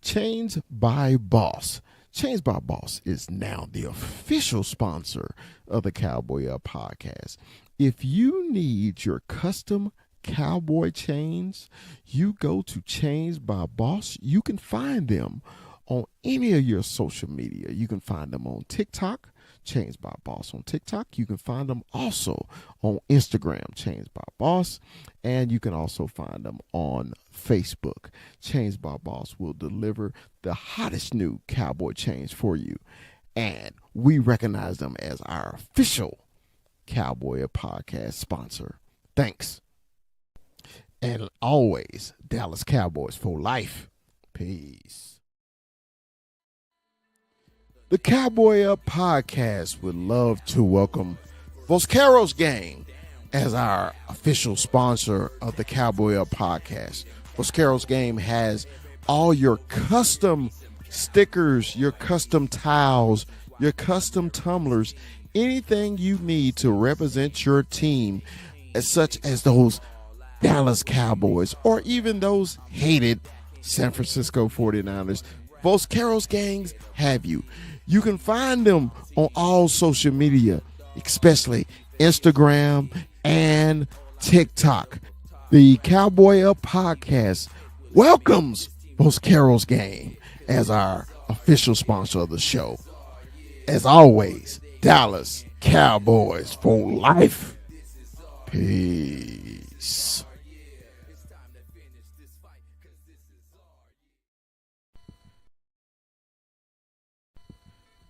Chains by Boss. Chains by Boss is now the official sponsor of the Cowboy Up podcast. If you need your custom cowboy chains, you go to Chains by Boss. You can find them on any of your social media. You can find them on TikTok, Chains by Boss on TikTok. You can find them also on Instagram, Chains by Boss, and you can also find them on Facebook. Chains by Boss will deliver the hottest new cowboy chains for you, and we recognize them as our official Cowboy podcast sponsor. Thanks. And always, Dallas Cowboys for life. Peace. The Cowboy Up podcast would love to welcome Vosqueros Gang as our official sponsor of the Cowboy Up podcast. Vosqueros Game has all your custom stickers, your custom towels, your custom tumblers, anything you need to represent your team, such as those Dallas Cowboys or even those hated San Francisco 49ers. Vosqueros Gangs have you. You can find them on all social media, especially Instagram and TikTok. The Cowboy Up podcast welcomes Vosqueros Gang as our official sponsor of the show. As always, Dallas Cowboys for life. Peace.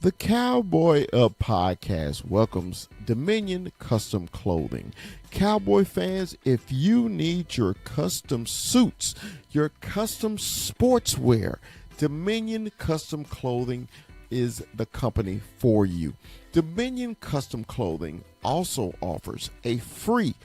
The Cowboy Up podcast welcomes Dominion Custom Clothing. Cowboy fans, if you need your custom suits, your custom sportswear, Dominion Custom Clothing is the company for you. Dominion Custom Clothing also offers a free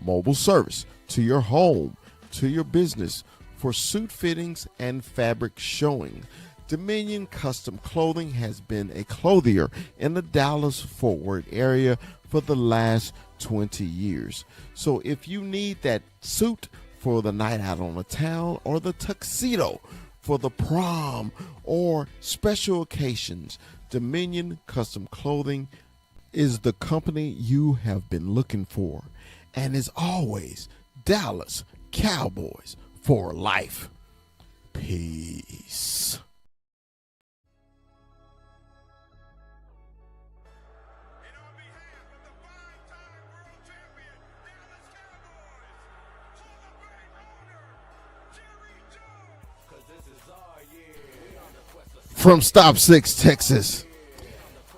mobile service to your home, to your business for suit fittings and fabric showing. Dominion Custom Clothing has been a clothier in the Dallas-Fort Worth area for the last 20 years. So if you need that suit for the night out on the town or the tuxedo for the prom or special occasions, Dominion Custom Clothing is the company you have been looking for, and is always Dallas Cowboys for life. Peace. From Stop 6, Texas,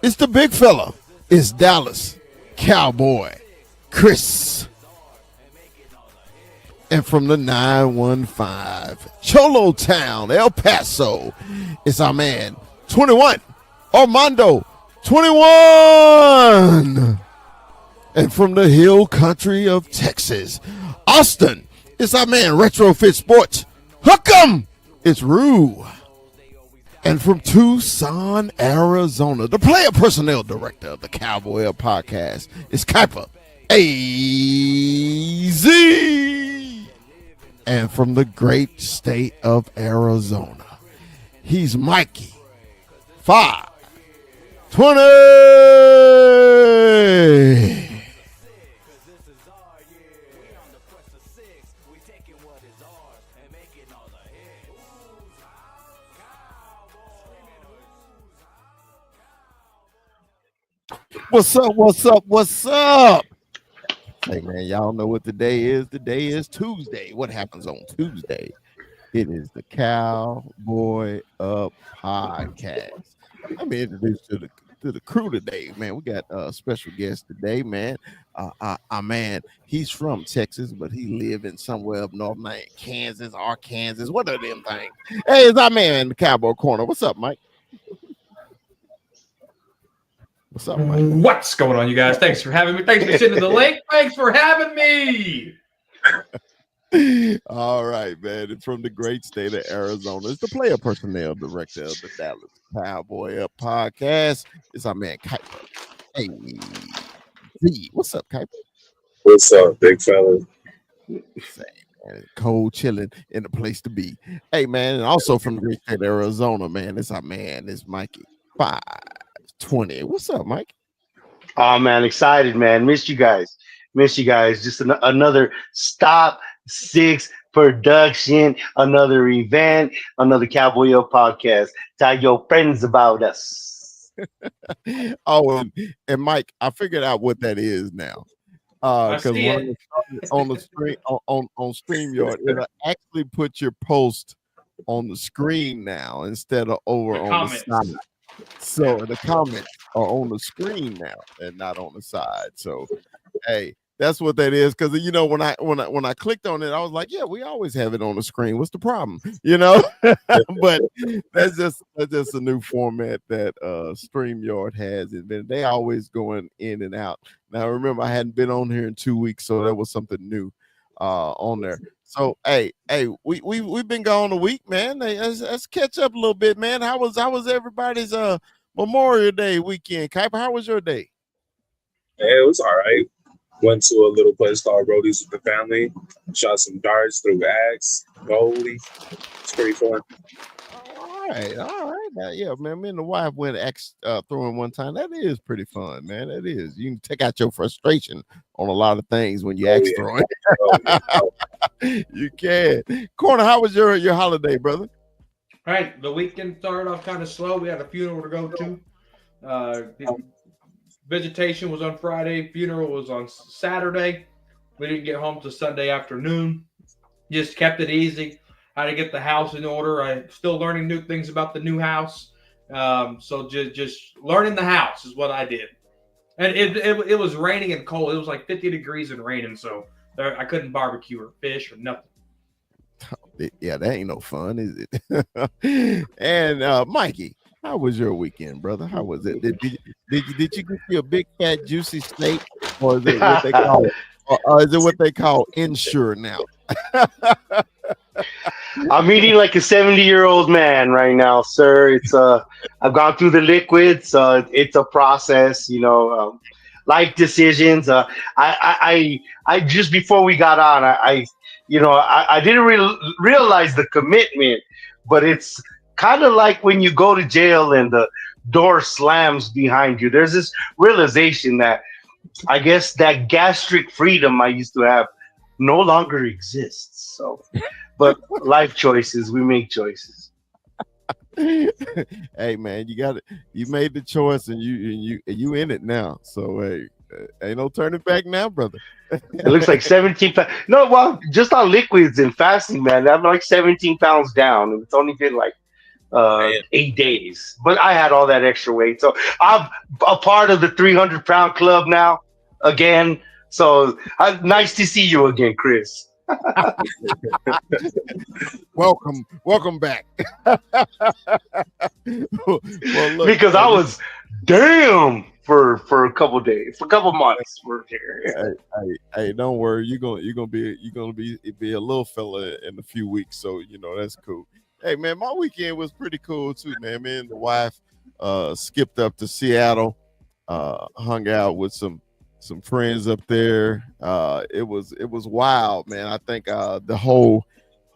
it's the big fella. It's Dallas Cowboy Chris. And from the 915, Cholo Town, El Paso, it's our man, 21, Armando, 21. And from the hill country of Texas, Austin, it's our man, Retrofit Sports, Hook 'em, it's Rue. And from Tucson, Arizona, the player personnel director of the Cowboy Up podcast is Kuiper AZ. And from the great state of Arizona, he's Mikey 520. What's up? What's up? What's up? Hey, man, y'all know what today is. Today is Tuesday. What happens on Tuesday? It is the Cowboy Up podcast. I'm introduced to the crew today, man. We got a special guest today, man. Our man, he's from Texas, but he live in somewhere up north, man, Kansas, Arkansas. What are them things? Hey, it's our man in the Cowboy Corner. What's up, Mike? What's up, Mike? What's going on, you guys? Thanks for having me. Thanks for sending the link. Thanks for having me. All right, man. And from the great state of Arizona, it's the player personnel director of the Dallas Cowboy Up podcast. It's our man, Kuiper. Hey, Z. What's up, Kuiper? What's up, big fella? Same, And cold chilling in the place to be. Hey man, and also from the great state of Arizona, man. It's our man, it's Mikey 520. What's up, Mike? Oh man, excited, man. Missed you guys. Missed you guys. Just another stop six production, another event, another Cowboy Up podcast. Tell your friends about us. Oh, and Mike, I figured out what that is now. I Because see one of it. on the screen on StreamYard, it'll actually put your post on the screen now instead of over The on the comments. side. So the comments are on the screen now and not on the side. So hey, that's what that is. Because when I clicked on it, I was like, yeah, we always have it on the screen. What's the problem? But that's just a new format that StreamYard has. They always going in and out. Now remember, I hadn't been on here in 2 weeks, so that was something new on there. So hey, we've been gone a week, man. Hey, let's catch up a little bit, man. How was everybody's Memorial Day weekend? Kuiper, how was your day? Yeah, it was all right. Went to a little place called Brody's with the family. Shot some darts, threw axe, goalie. It's pretty fun. All right. Now, yeah, man. Me and the wife went throwing one time. That is pretty fun, man. That is. You can take out your frustration on a lot of things when you axe yeah. throwing. Oh, yeah. You can. Corner, how was your holiday, brother? All right, the weekend started off kind of slow. We had a funeral to go to. The visitation was on Friday. Funeral was on Saturday. We didn't get home till Sunday afternoon. Just kept it easy. How to get the house in order. I'm still learning new things about the new house. So just learning the house is what I did. And it was raining and cold. It was like 50 degrees and raining, so I couldn't barbecue or fish or nothing. Yeah, that ain't no fun, is it? And Mikey, how was your weekend, brother? How was it? Did you get you a big fat juicy steak, or is it what they call or is it what they call insure now? I'm eating like a 70-year-old man right now, sir. I've gone through the liquids. It's a process, life decisions. I just before we got on, I didn't realize the commitment, but it's kind of like when you go to jail and the door slams behind you. There's this realization that I guess that gastric freedom I used to have no longer exists. So, but life choices, we make choices. Hey man, you made the choice and you in it now. So hey, ain't no turning back now, brother. It looks like 17 pounds. No, well, just on liquids and fasting, man, I'm like 17 pounds down. It's only been like Man, 8 days, but I had all that extra weight. So I'm a part of the 300-pound club now again. So nice to see you again, Chris. Welcome back. Well, look, Because I was damn for a couple days, for a couple months. We're here. hey, don't worry. You're gonna be a little fella in a few weeks, so that's cool. Hey man, my weekend was pretty cool too, man. Me and the wife skipped up to Seattle, hung out with some friends up there. It was wild, man. I think the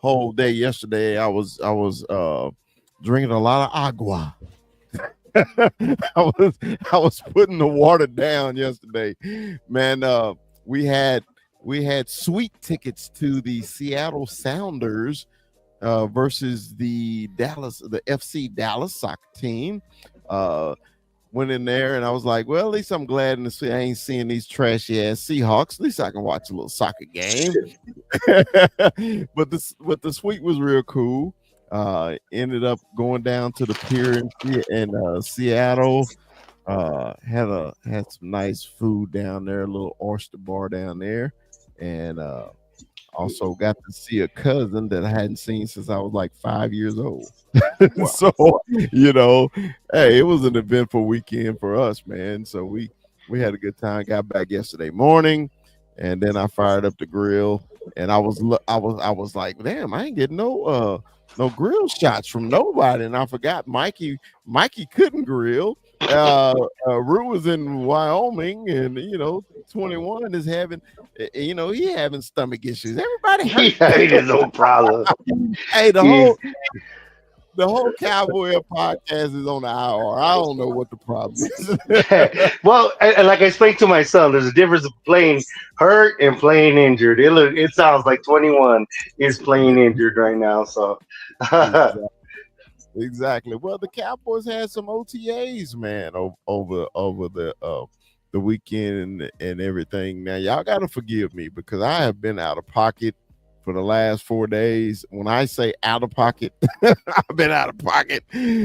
whole day yesterday I was drinking a lot of agua. I was putting the water down yesterday, man. We had sweet tickets to the Seattle Sounders versus the FC Dallas soccer team. Went in there and I was like, well, at least I'm glad I ain't seeing these trashy ass Seahawks. At least I can watch a little soccer game. But the suite was real cool. Ended up going down to the pier in Seattle. Had some nice food down there, a little oyster bar down there, and also got to see a cousin that I hadn't seen since I was like 5 years old. So, hey, it was an eventful weekend for us, man. So we had a good time. Got back yesterday morning, and then I fired up the grill, and I was like, damn, I ain't getting no grill shots from nobody. And I forgot Mikey couldn't grill. Rue was in Wyoming, and 21 is having, he having stomach issues. Everybody hurt. Yeah, it is no problem. Hey, the He's whole Cowboy podcast is on the IR. I don't know what the problem is. well, and like I explained to my son, there's a difference of playing hurt and playing injured. It sounds like 21 is playing injured right now. So, Exactly. Well, the Cowboys had some OTAs, man, over the weekend and everything. Now, y'all got to forgive me because I have been out of pocket for the last 4 days. When I say out of pocket, I've been out of pocket.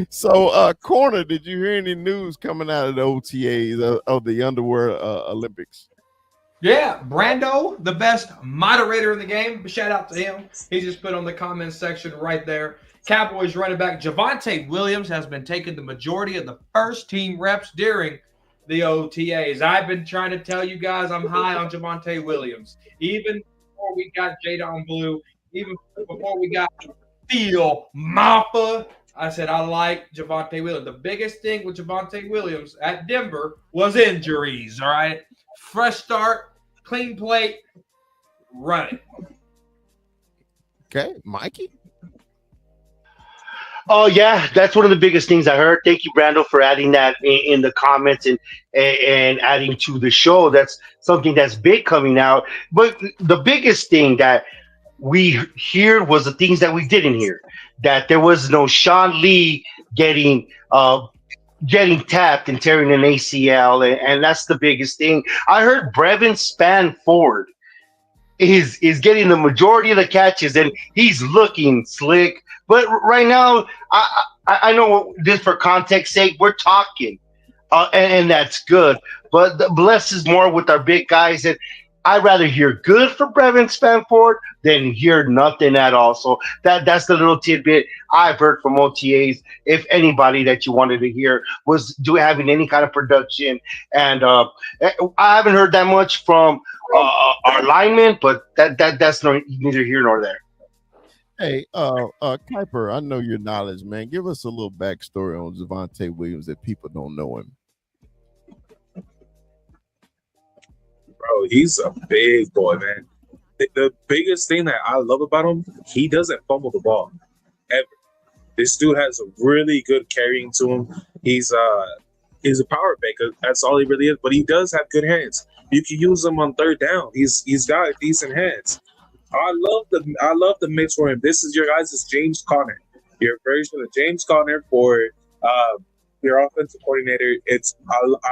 So, Corner, did you hear any news coming out of the OTAs of the Underworld Olympics? Yeah, Brando, the best moderator in the game. Shout out to him. He just put on the comments section right there. Cowboys running back Javonte Williams has been taking the majority of the first team reps during the OTAs. I've been trying to tell you guys I'm high on Javonte Williams. Even before we got Jadon Blue, even before we got Phil Maffa, I said I like Javonte Williams. The biggest thing with Javonte Williams at Denver was injuries, all right? Fresh start, clean plate, run it. Okay, Mikey? oh yeah, that's one of the biggest things I heard. Thank you, Brando, for adding that in the comments and adding to the show. That's something that's big coming out. But the biggest thing that we hear was the things that we didn't hear. That there was no Sean Lee getting tapped and tearing an ACL, and that's the biggest thing. I heard Brevin Spanford is getting the majority of the catches, and he's looking slick. But right now, I know this for context sake, we're talking, and that's good. But the bless is more with our big guys, and I'd rather hear good from Brevin Spanford than hear nothing at all. So that's the little tidbit I've heard from OTAs. If anybody that you wanted to hear was having any kind of production, and I haven't heard that much from our linemen, but that's neither here nor there. Hey, Kuiper, I know your knowledge, man. Give us a little backstory on Javonte Williams that people don't know him. Bro, he's a big boy, man. The biggest thing that I love about him, he doesn't fumble the ball ever. This dude has a really good carrying to him. He's a power banker. That's all he really is. But he does have good hands. You can use him on third down. He's got decent hands. I love the mix for him. This is your guys' James Conner, your version of James Conner for your offensive coordinator. I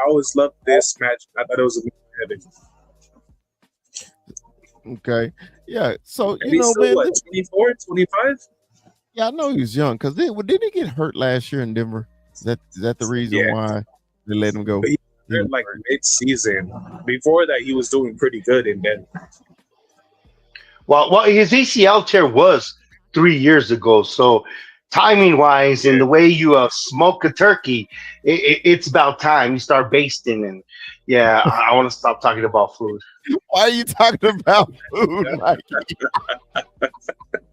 always loved this match. I thought it was a heavy. Okay. Yeah. So, And he's still, man, what, 24, 25? yeah, I know he's young because didn't he get hurt last year in Denver? Is that the reason why they let him go? But he hurt like mid-season. Before that, he was doing pretty good in Denver. Well, his ACL tear was 3 years ago. So, timing wise, and the way you smoke a turkey, it's about time you start basting. And yeah, I want to stop talking about food. Why are you talking about food, Mikey?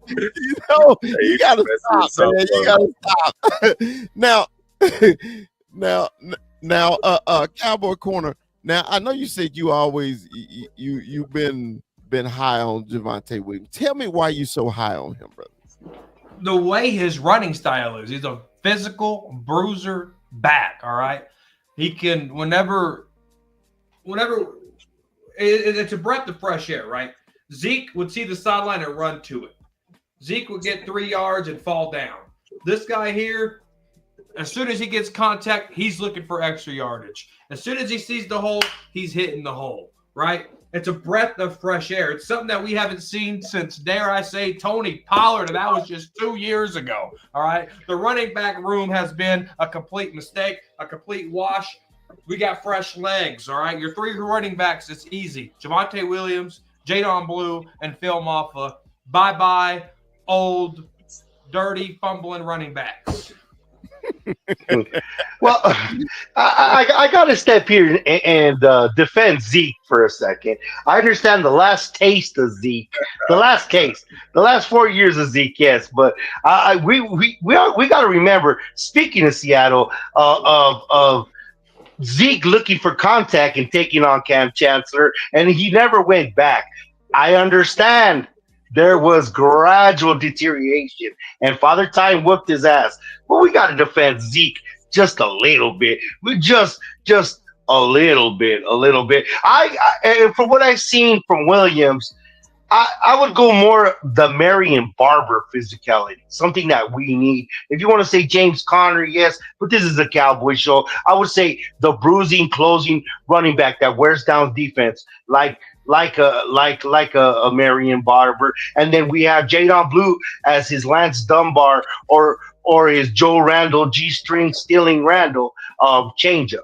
You gotta stop, man. You gotta stop. Now, Cowboy Corner. Now, I know you said you always you've been high on Javonte Williams. Tell me why you so high on him, brother. The way his running style is, he's a physical bruiser back. All right, he can whenever it's a breath of fresh air. Right, Zeke would see the sideline and run to it. Zeke would get 3 yards and fall down. This guy here, as soon as he gets contact, he's looking for extra yardage. As soon as he sees the hole, he's hitting the hole. Right. It's a breath of fresh air. It's something that we haven't seen since, dare I say, Tony Pollard, and that was just 2 years ago. All right. The running back room has been a complete mistake, a complete wash. We got fresh legs. All right. Your three running backs, it's easy. Javonte Williams, Jadon Blue, and Phil Maffa. Bye-bye, old, dirty, fumbling running backs. Well, I got to step here and defend Zeke for a second. I understand the last taste of Zeke, the last 4 years of Zeke, yes, but we got to remember. Speaking of Seattle, of Zeke looking for contact and taking on Cam Chancellor, and he never went back. I understand there was gradual deterioration, and Father Time whooped his ass. But we got to defend Zeke just a little bit. We just a little bit. And from what I've seen from Williams, I would go more the Marion Barber physicality, something that we need. If you want to say James Conner, yes, but this is a Cowboy show. I would say the bruising, closing running back that wears down defense, like a Marion Barber, and then we have Jadon Blue as his Lance Dunbar or his Joe Randall G string stealing Randall changeup.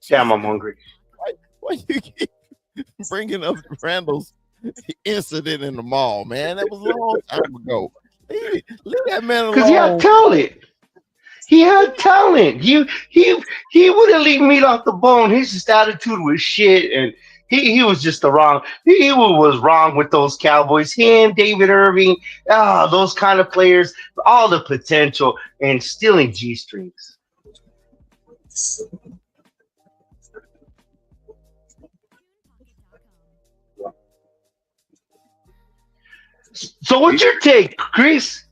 Damn, I'm hungry. Why you keep bringing up Randall's incident in the mall, man? That was a long time ago. Leave that man alone. Because he had talent. He had talent. He wouldn't leave meat off the bone. His just attitude was shit, and he was just the wrong. He was wrong with those Cowboys. Him, David Irving, those kind of players, all the potential, and stealing G strings. So what's your take, Chris?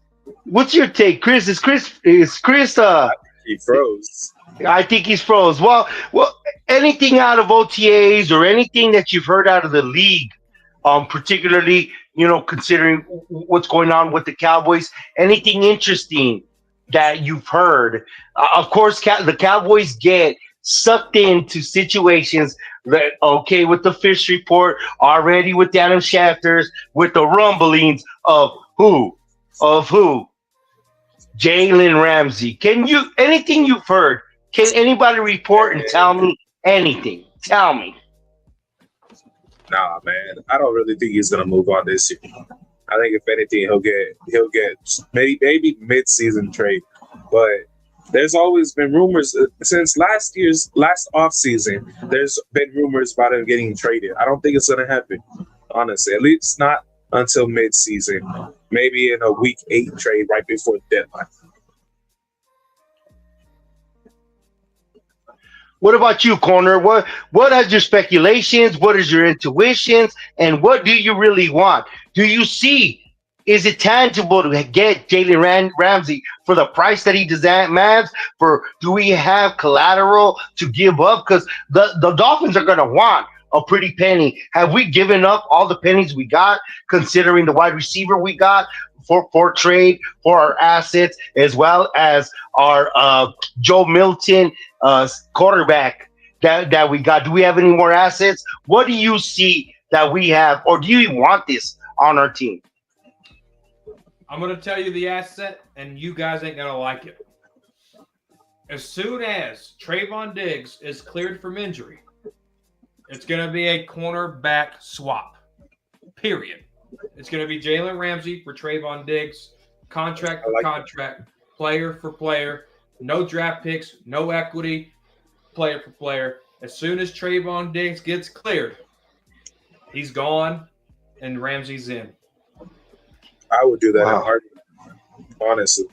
What's your take, Chris? Is Chris He froze. I think he's froze. Well, anything out of OTAs or anything that you've heard out of the league, particularly, considering what's going on with the Cowboys, anything interesting that you've heard? Of course, the Cowboys get sucked into situations that, okay, with the fish report, already with Adam Schefter's, with the rumblings of who? Jalen Ramsey. Anything you've heard, can anybody report and tell me anything? Tell me. Nah, man, I don't really think he's gonna move on this year. I think if anything, he'll get maybe mid-season trade. But there's always been rumors since last offseason. There's been rumors about him getting traded. I don't think it's gonna happen, honestly. At least not until mid-season. Maybe in a week 8 trade right before the deadline. What about you, Corner? What are your speculations? What is your intuitions? And what do you really want? Do you see? Is it tangible to get Jalen Ramsey for the price that he demands? Do we have collateral to give up? Because the Dolphins are going to want a pretty penny. Have we given up all the pennies we got, considering the wide receiver we got for trade, for our assets, as well as our Joe Milton quarterback that we got? Do we have any more assets? What do you see that we have, or do you even want this on our team? I'm going to tell you the asset, and you guys ain't going to like it. As soon as Trayvon Diggs is cleared from injury, it's going to be a cornerback swap, period. It's going to be Jalen Ramsey for Trayvon Diggs, contract for contract, player for player, no draft picks, no equity, player for player. As soon as Trayvon Diggs gets cleared, he's gone, and Ramsey's in. I would do that in heartbeat, honestly.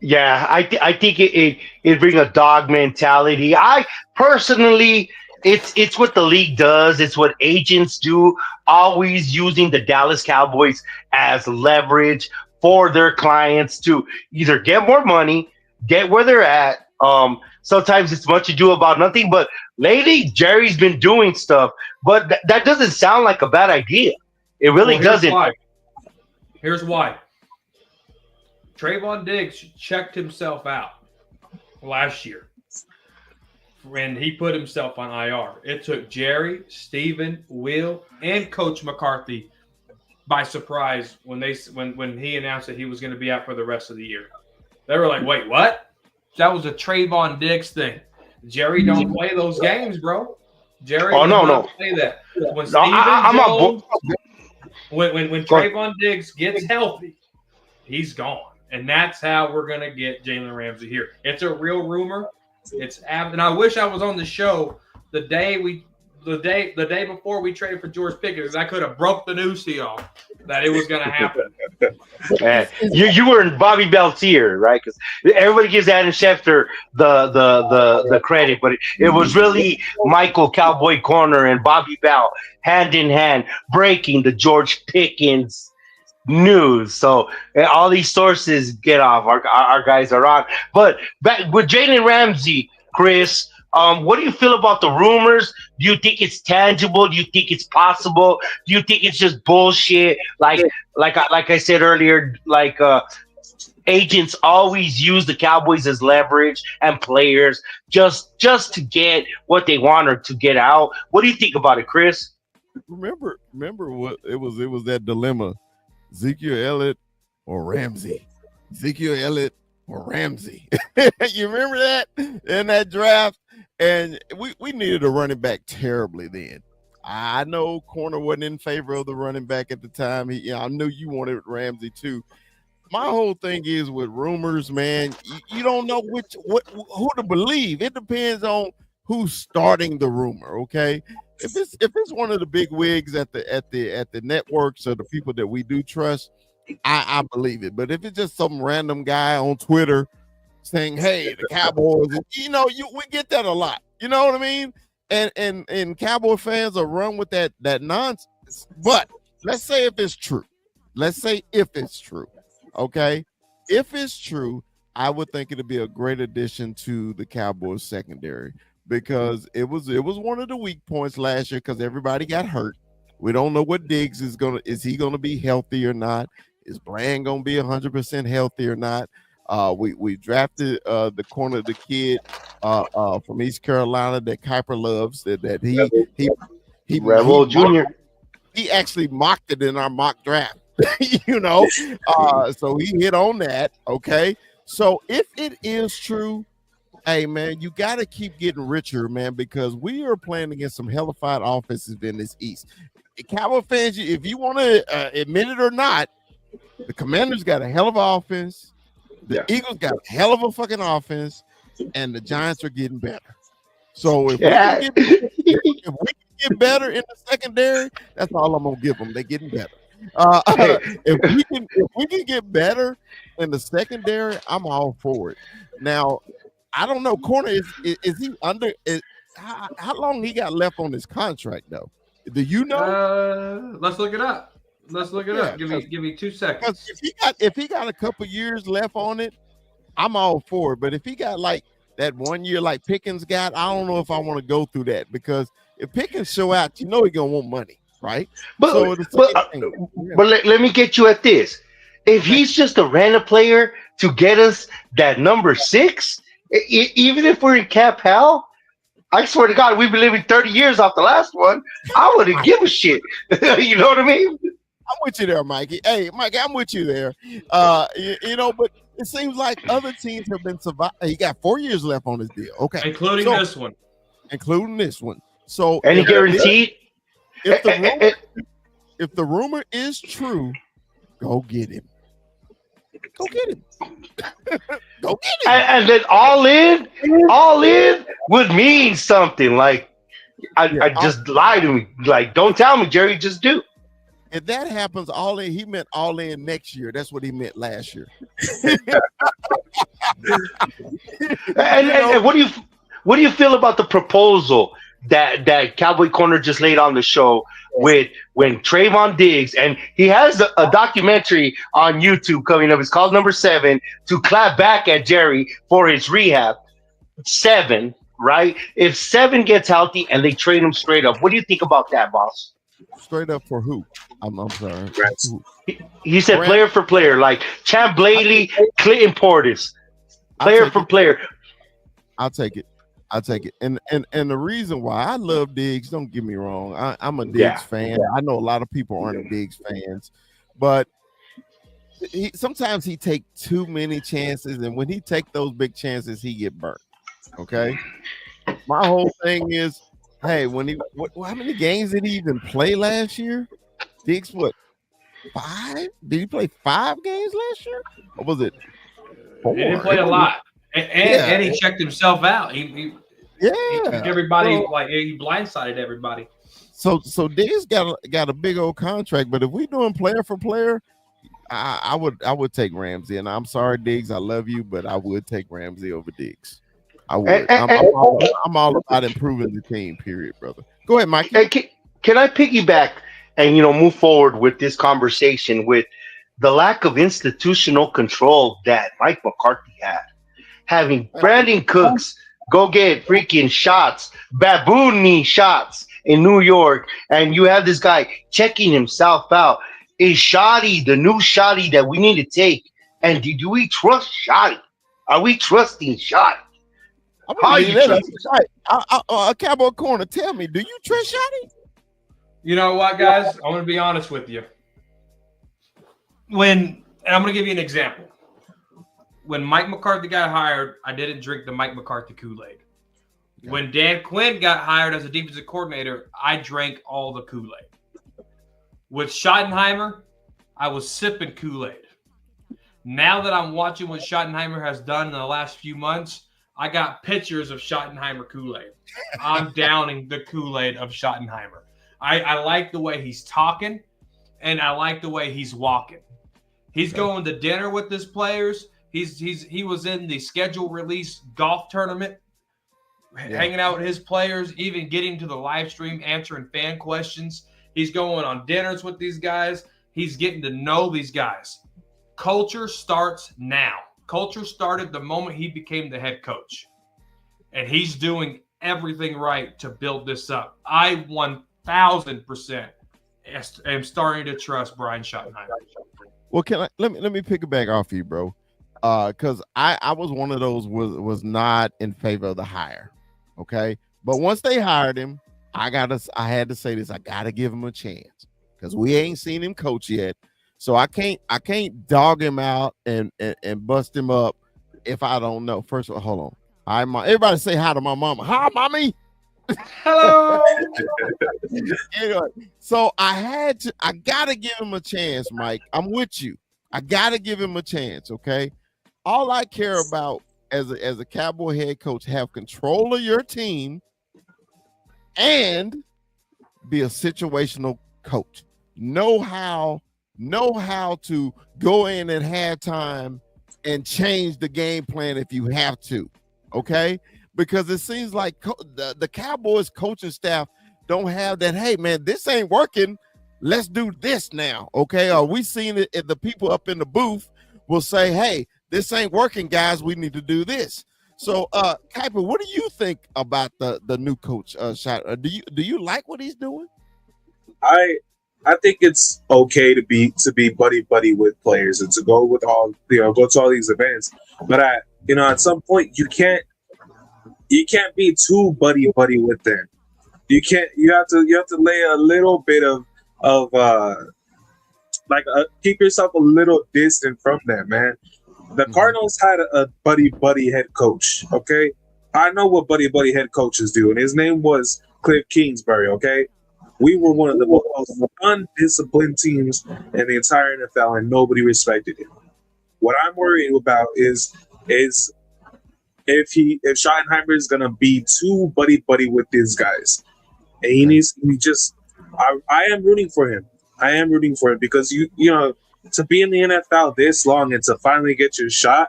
Yeah, I think it bring a dog mentality. I personally, it's what the league does. It's what agents do, always using the Dallas Cowboys as leverage for their clients to either get more money, get where they're at. Sometimes it's much ado about nothing, but lately Jerry's been doing stuff, but that doesn't sound like a bad idea. It really doesn't. Here's why. Trayvon Diggs checked himself out last year when he put himself on IR. It took Jerry, Steven, Will, and Coach McCarthy by surprise when he announced that he was going to be out for the rest of the year. They were like, wait, what? That was a Trayvon Diggs thing. Jerry don't play those games, bro. Jerry don't play that. When When Trayvon Diggs gets healthy, he's gone. And that's how we're going to get Jalen Ramsey here. It's a real rumor. And I wish I was on the show the day before we traded for George Pickens. I could have broke the news to y'all that it was going to happen. You were in Bobby Bell's tier, right? Because everybody gives Adam Schefter the credit, but it was really Michael Cowboy Corner and Bobby Bell hand in hand breaking the George Pickens news. So all these sources get off. Our guys are on. But back with Jalen Ramsey, Chris. What do you feel about the rumors? Do you think it's tangible? Do you think it's possible? Do you think it's just bullshit? Like I said earlier, agents always use the Cowboys as leverage and players just to get what they want or to get out. What do you think about it, Chris? Remember what it was? It was that dilemma: Ezekiel Elliott or Ramsey. Ezekiel Elliott or Ramsey. You remember that in that draft? And we needed a running back terribly then. I know Corner wasn't in favor of the running back at the time. I knew you wanted Ramsey too. My whole thing is with rumors, man. You don't know who to believe. It depends on who's starting the rumor. Okay, if it's one of the big wigs at the networks or the people that we do trust, I believe it. But if it's just some random guy on Twitter saying, "Hey, the Cowboys," we get that a lot. You know what I mean? And Cowboy fans are run with that nonsense. But let's say if it's true. Okay, if it's true, I would think it'd be a great addition to the Cowboys secondary because it was one of the weak points last year because everybody got hurt. We don't know what Diggs is he gonna be healthy or not? Is Bland gonna be 100% healthy or not? We drafted the corner, the kid from East Carolina that Kuiper loves. That he Rebel Jr. He actually mocked it in our mock draft. So he hit on that. Okay, so if it is true, hey man, you got to keep getting richer, man, because we are playing against some hellified offenses in this East. Cowboy fans, if you want to admit it or not, the Commanders got a hell of an offense. The Eagles got a hell of a fucking offense, and the Giants are getting better. So if we can get better in the secondary, that's all I'm gonna give them. They're getting better. If we can get better in the secondary, I'm all for it. Now, I don't know. Corner is he under? How long he got left on his contract though? Do you know? Let's look it up. Give me 2 seconds. If he got a couple years left on it, I'm all for it. But if he got like that 1 year like Pickens got, I don't know if I want to go through that because if Pickens show out, he gonna want money, right? But let me get you at this. If he's just a random player to get us that number 6, even if we're in cap hell, I swear to God, we've been living 30 years off the last one. I wouldn't give a shit. You know what I mean? I'm with you there, Mikey. Hey, Mikey, I'm with you there. But it seems like other teams have been surviving. He got 4 years left on his deal. Okay. Including this one. So any guaranteed? If the rumor is true, go get him. Go get him. Go get him. And then all in would mean something. Like I just lie to me. Like, don't tell me, Jerry, just do. If that happens, all in, he meant all in next year. That's what he meant last year. And what do you feel about the proposal that Cowboy Corner just laid on the show with when Trayvon Diggs, and he has a documentary on YouTube coming up. It's called Number 7, to clap back at Jerry for his rehab. 7, right? If 7 gets healthy and they trade him straight up, what do you think about that, boss? Straight up for who? I'm sorry. He said player for player, like Champ Bladley, Clinton Portis, player for player. I'll take it. And the reason why I love Diggs, don't get me wrong, I'm a Diggs fan. I know a lot of people aren't Diggs fans, but sometimes he take too many chances, and when he take those big chances, he get burnt. Okay, my whole thing is, hey, how many games did he even play last year? Diggs, 5? Did he play 5 games last year? Or was it 4? He didn't play a lot. And he checked himself out. He everybody, he blindsided everybody. So Diggs got a big old contract, but if we doing player for player, I would take Ramsey, and I'm sorry, Diggs. I love you, but I would take Ramsey over Diggs. I And, would. and, and, I'm all about improving the team. Period, brother. Go ahead, Mikey. and can I piggyback and move forward with this conversation with the lack of institutional control that Mike McCarthy had, having Brandon Cooks go get freaking shots, baboon knee shots in New York, and you have this guy checking himself out. Is Shoddy the new Shoddy that we need to take? And do we trust Shoddy? Are we trusting Shoddy? I'm How gonna are leave you that up. trusting? Cowboy Corner, tell me, do you trust Shotty? You know what, guys? I'm going to be honest with you. And I'm going to give you an example. When Mike McCarthy got hired, I didn't drink the Mike McCarthy Kool-Aid. Okay. When Dan Quinn got hired as a defensive coordinator, I drank all the Kool-Aid. With Schottenheimer, I was sipping Kool-Aid. Now that I'm watching what Schottenheimer has done in the last few months, I got pictures of Schottenheimer Kool-Aid. I'm downing the Kool-Aid of Schottenheimer. I like the way he's talking, and I like the way he's walking. He's going to dinner with his players. He was in the schedule release golf tournament, hanging out with his players, even getting to the live stream, answering fan questions. He's going on dinners with these guys. He's getting to know these guys. Culture starts now. Culture started the moment he became the head coach. And he's doing everything right to build this up. I 1,000% am starting to trust Brian Schottenheimer. Well, let me pick it back off you, bro. Because I was one of those was not in favor of the hire. Okay. But once they hired him, I had to say this. I gotta give him a chance because we ain't seen him coach yet. So I can't dog him out and bust him up if I don't know. First of all, hold on. Hi, mom. Everybody say hi to my mama. Hi, mommy. Hello. Anyway, so I gotta give him a chance, Mike. I'm with you. I gotta give him a chance. Okay. All I care about as a Cowboy head coach, have control of your team and be a situational coach. Know how to go in at halftime and change the game plan if you have to, okay? Because it seems like the Cowboys coaching staff don't have that, hey, man, this ain't working. Let's do this now, okay? Or we seen it if the people up in the booth will say, hey, this ain't working, guys. We need to do this. So, Kuiper, what do you think about the new coach, Shot? Do you like what he's doing? I think it's okay to be buddy with players and to go with all go to all these events, but at some point you can't be too buddy with them. You have to lay a little bit of keep yourself a little distant from them, man. The Cardinals had a buddy head coach. Okay, I know what buddy head coaches do, and his name was Cliff Kingsbury. Okay. We were one of the most undisciplined teams in the entire NFL, and nobody respected him. What I'm worried about is if Schottenheimer is gonna be too buddy with these guys, and I am rooting for him. I am rooting for him because to be in the NFL this long and to finally get your shot,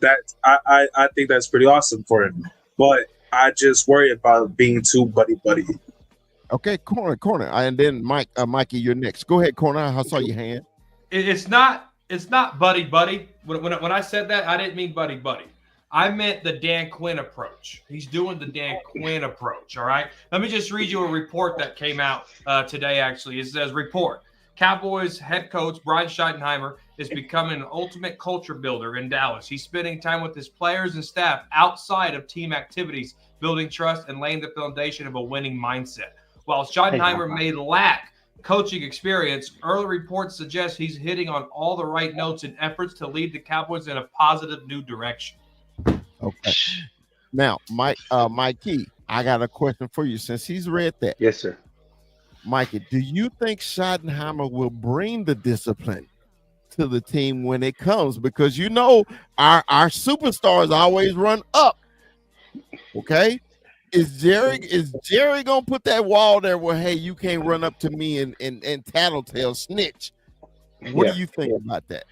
that I think that's pretty awesome for him. But I just worry about being too buddy. Okay, corner, and then Mikey, you're next. Go ahead, corner. I saw your hand. It's not buddy. When I said that, I didn't mean buddy. I meant the Dan Quinn approach. He's doing the Dan Quinn approach. All right. Let me just read you a report that came out today. Actually, it says report: Cowboys head coach Brian Schottenheimer is becoming an ultimate culture builder in Dallas. He's spending time with his players and staff outside of team activities, building trust and laying the foundation of a winning mindset. While Schottenheimer may lack coaching experience, early reports suggest he's hitting on all the right notes in efforts to lead the Cowboys in a positive new direction. Okay. Now, Mikey, I got a question for you since he's read that. Yes, sir. Mikey, do you think Schottenheimer will bring the discipline to the team when it comes? Because our superstars always run up. Okay. Is Jerry gonna put that wall there where, hey, you can't run up to me and tattletale snitch? What do you think about that?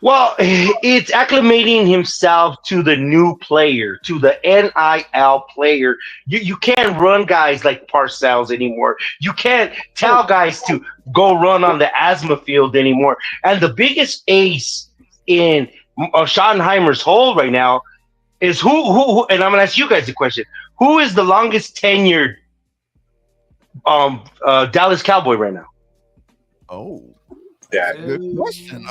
Well, it's acclimating himself to the new player, to the NIL player. You can't run guys like Parcells anymore. You can't Oh, tell guys to go run on the asthma field anymore. And the biggest ace in Schottenheimer's hole right now is who, and I'm going to ask you guys a question. Who is the longest tenured Dallas Cowboy right now? oh, Yeah. good question.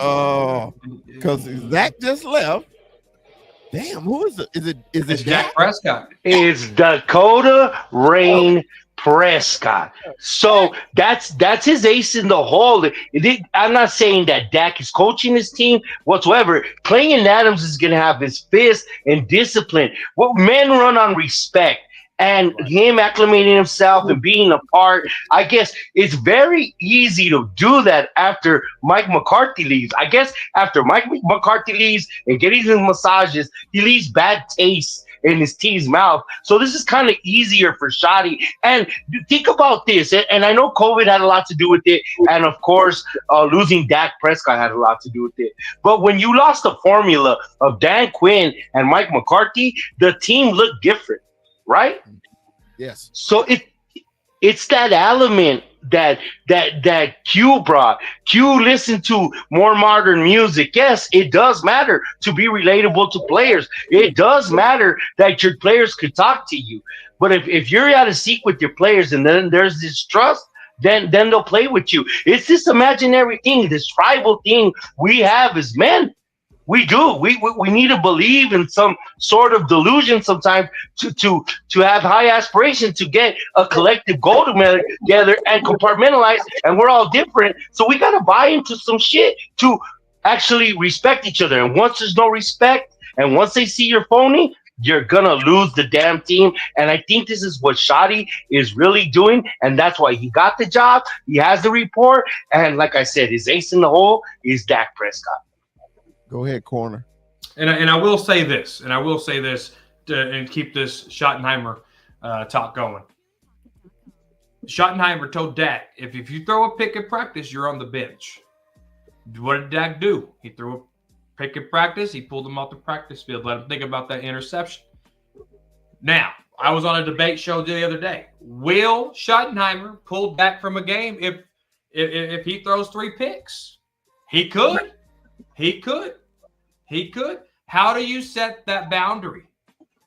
Because Zach just left. Damn, who is it? Is It's it Dak Dak? Prescott. Is Dakota Rain Prescott. So that's his ace in the hole. I'm not saying that Dak is coaching his team whatsoever. Clayton Adams is going to have his fist and discipline. What men run on respect. And him acclimating himself and being a part, I guess it's very easy to do that after Mike McCarthy leaves. I guess after Mike McCarthy leaves and getting his massages, he leaves bad taste in his team's mouth. So this is kind of easier for Shotty. And think about this, and I know COVID had a lot to do with it, and of course, losing Dak Prescott had a lot to do with it. But when you lost the formula of Dan Quinn and Mike McCarthy, the team looked different, right? Yes. So it's that element that Q brought. Q listened to more modern music. Yes, it does matter to be relatable to players. It does matter that your players could talk to you. But if you're out of sync with your players and then there's this trust, then they'll play with you. It's this imaginary thing, this tribal thing we have as men. We do. We need to believe in some sort of delusion sometimes to have high aspirations to get a collective goal together and compartmentalize. And we're all different, so we got to buy into some shit to actually respect each other. And once there's no respect, and once they see you're phony, you're gonna lose the damn team. And I think this is what Shotty is really doing, and that's why he got the job. He has the report, and like I said, his ace in the hole is Dak Prescott. Go ahead, corner. And I will say this, and keep this Schottenheimer talk going. Schottenheimer told Dak, if you throw a pick at practice, you're on the bench. What did Dak do? He threw a pick at practice. He pulled him off the practice field. Let him think about that interception. Now, I was on a debate show the other day. Will Schottenheimer pull Dak from a game if he throws 3 picks? He could. He could. How do you set that boundary?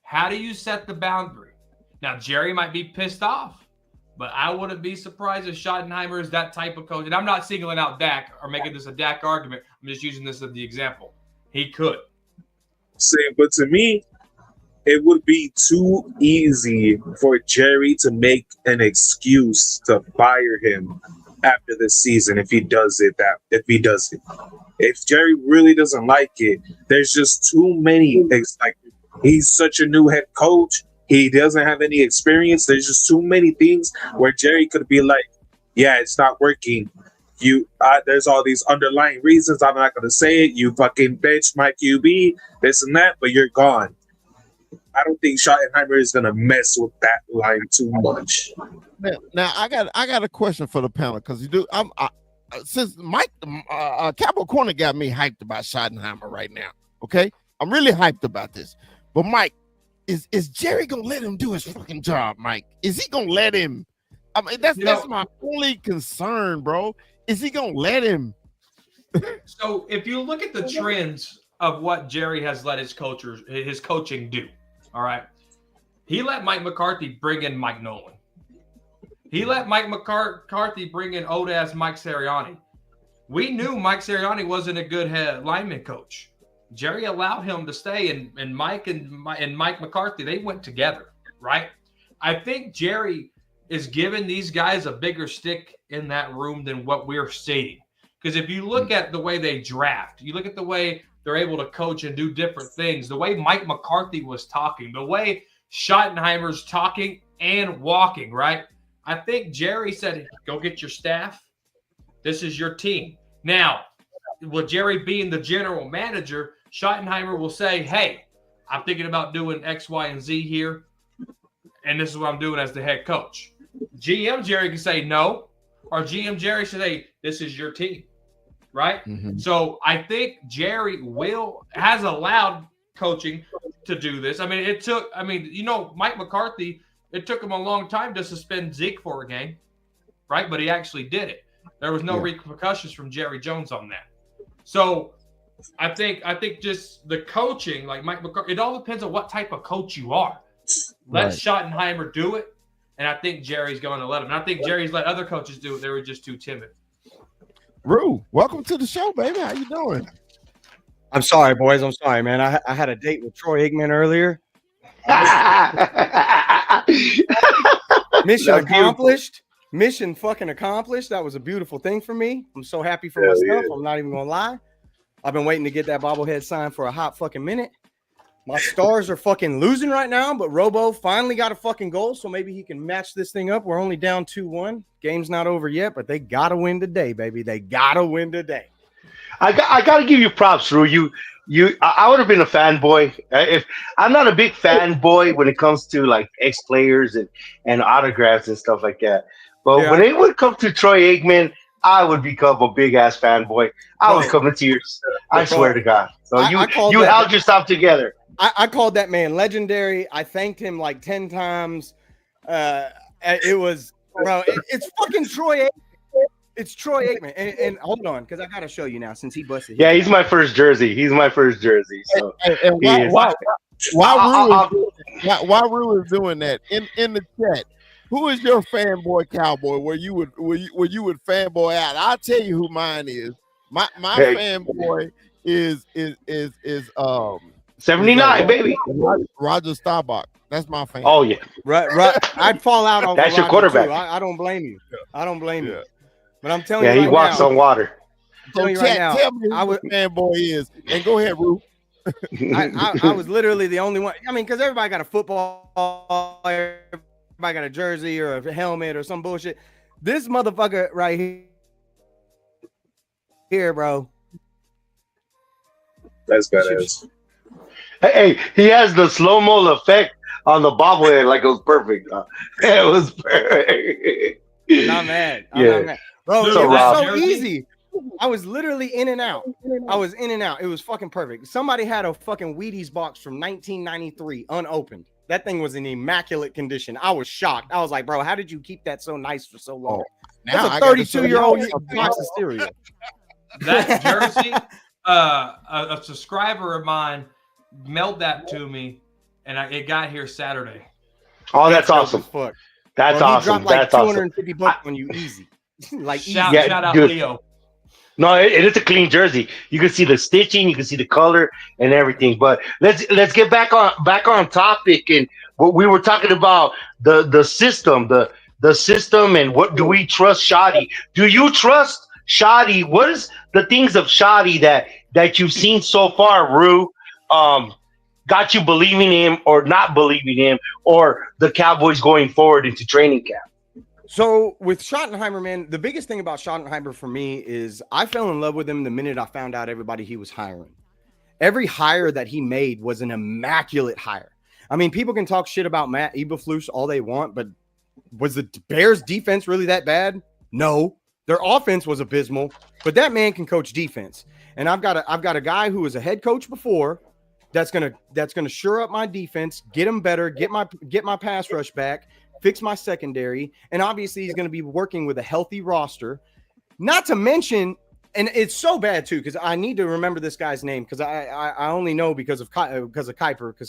How do you set the boundary? Now, Jerry might be pissed off, but I wouldn't be surprised if Schottenheimer is that type of coach. And I'm not singling out Dak or making this a Dak argument. I'm just using this as the example. He could. But to me, it would be too easy for Jerry to make an excuse to fire him after this season if he does it. If Jerry really doesn't like it, there's just too many. Like, he's such a new head coach. He doesn't have any experience. There's just too many things where Jerry could be like, "Yeah, it's not working. There's all these underlying reasons. I'm not going to say it. You fucking bitch, my QB, this and that, but you're gone." I don't think Schottenheimer is going to mess with that line too much. Now I got a question for the panel because since Mike Capital Corner got me hyped about Schottenheimer right now. Okay, I'm really hyped about this. But Mike, is Jerry gonna let him do his fucking job? Mike, is he gonna let him? I mean, that's my only concern, bro. Is he gonna let him? So if you look at the trends of what Jerry has let his coaching do, all right, he let Mike McCarthy bring in Mike Nolan. He let Mike McCarthy bring in old ass Mike Sirianni. We knew Mike Sirianni wasn't a good lineman coach. Jerry allowed him to stay, and Mike McCarthy, they went together, right? I think Jerry is giving these guys a bigger stick in that room than what we're seeing. Because if you look at the way they draft, you look at the way they're able to coach and do different things, the way Mike McCarthy was talking, the way Schottenheimer's talking and walking, right? I think Jerry said, go get your staff. This is your team. Now, with Jerry being the general manager, Schottenheimer will say, hey, I'm thinking about doing X, Y, and Z here, and this is what I'm doing as the head coach. GM Jerry can say no, or GM Jerry should say, this is your team, right? Mhm. So I think Jerry has allowed coaching to do this. I mean, Mike McCarthy, it took him a long time to suspend Zeke for a game, right? But he actually did it. There was no repercussions from Jerry Jones on that. So I think just the coaching, like Mike McCarthy, it all depends on what type of coach you are. Let Schottenheimer do it, and I think Jerry's going to let him. And I think Jerry's let other coaches do it. They were just too timid. Rue, welcome to the show, baby. How you doing? I'm sorry, boys. I'm sorry, man. I had a date with Troy Aikman earlier. Mission accomplished. Mission fucking accomplished. That was a beautiful thing for me. I'm so happy for myself. I'm not even gonna lie. I've been waiting to get that bobblehead signed for a hot fucking minute. My Stars are fucking losing right now, but Robo finally got a fucking goal, so maybe he can match this thing up. We're only down 2-1. Game's not over yet, but they gotta win today, baby. They gotta win today. I got to give you props, Rue. I would have been a fanboy. If I'm not a big fanboy when it comes to like ex players and autographs and stuff like that, but when it would come to Troy Aikman, I would become a big ass fanboy. I would come to tears. I swear to God. So you held yourself together. I called that man legendary. I thanked him like 10 times. It was, bro, it's fucking Troy Aikman. It's Troy Aikman. And hold on, because I got to show you now since he busted. Yeah, he's my first jersey. So and why Rue is doing that in the chat? Who is your fanboy Cowboy where you would fanboy out? I'll tell you who mine is. My fanboy is 79, baby. Roger Staubach. That's my fan. Oh yeah. Right. I'd fall out on that's your quarterback. I don't blame you. I don't blame you. But I'm telling you, he walks on water. So tell me who the fanboy is, and go ahead, Rue. I was literally the only one. I mean, because everybody got a football, everybody got a jersey or a helmet or some bullshit. This motherfucker right here, bro. That's badass. Hey, he has the slow-mo effect on the bobblehead like it was perfect. It was perfect. I'm not mad. I'm not mad. Bro, it was so easy. I was literally in and out. It was fucking perfect. Somebody had a fucking Wheaties box from 1993 unopened. That thing was in immaculate condition. I was shocked. I was like, bro, how did you keep that so nice for so long? That's a 32-year-old box of cereal. That jersey, a subscriber of mine mailed that to me, and it got here Saturday. Oh, that's awesome. That's awesome. He dropped like $250 on you easy. Like shout out dude. Leo. No, it is a clean jersey. You can see the stitching, you can see the color and everything. But let's get back on topic, and what we were talking about the system, the system, and what do we trust Shoddy? Do you trust Shoddy? What is the things of Shoddy that you've seen so far, Rue? Got you believing him or not believing him, or the Cowboys going forward into training camp? So with Schottenheimer, man, the biggest thing about Schottenheimer for me is I fell in love with him the minute I found out everybody he was hiring. Every hire that he made was an immaculate hire. I mean, people can talk shit about Matt Eberflus all they want, but was the Bears defense really that bad? No. Their offense was abysmal, but that man can coach defense. And I've got a guy who was a head coach before that's gonna shore up my defense, get him better, get my pass rush back, fix my secondary, and obviously he's going to be working with a healthy roster. Not to mention, and it's so bad too, because I need to remember this guy's name because I only know because of Kuiper, because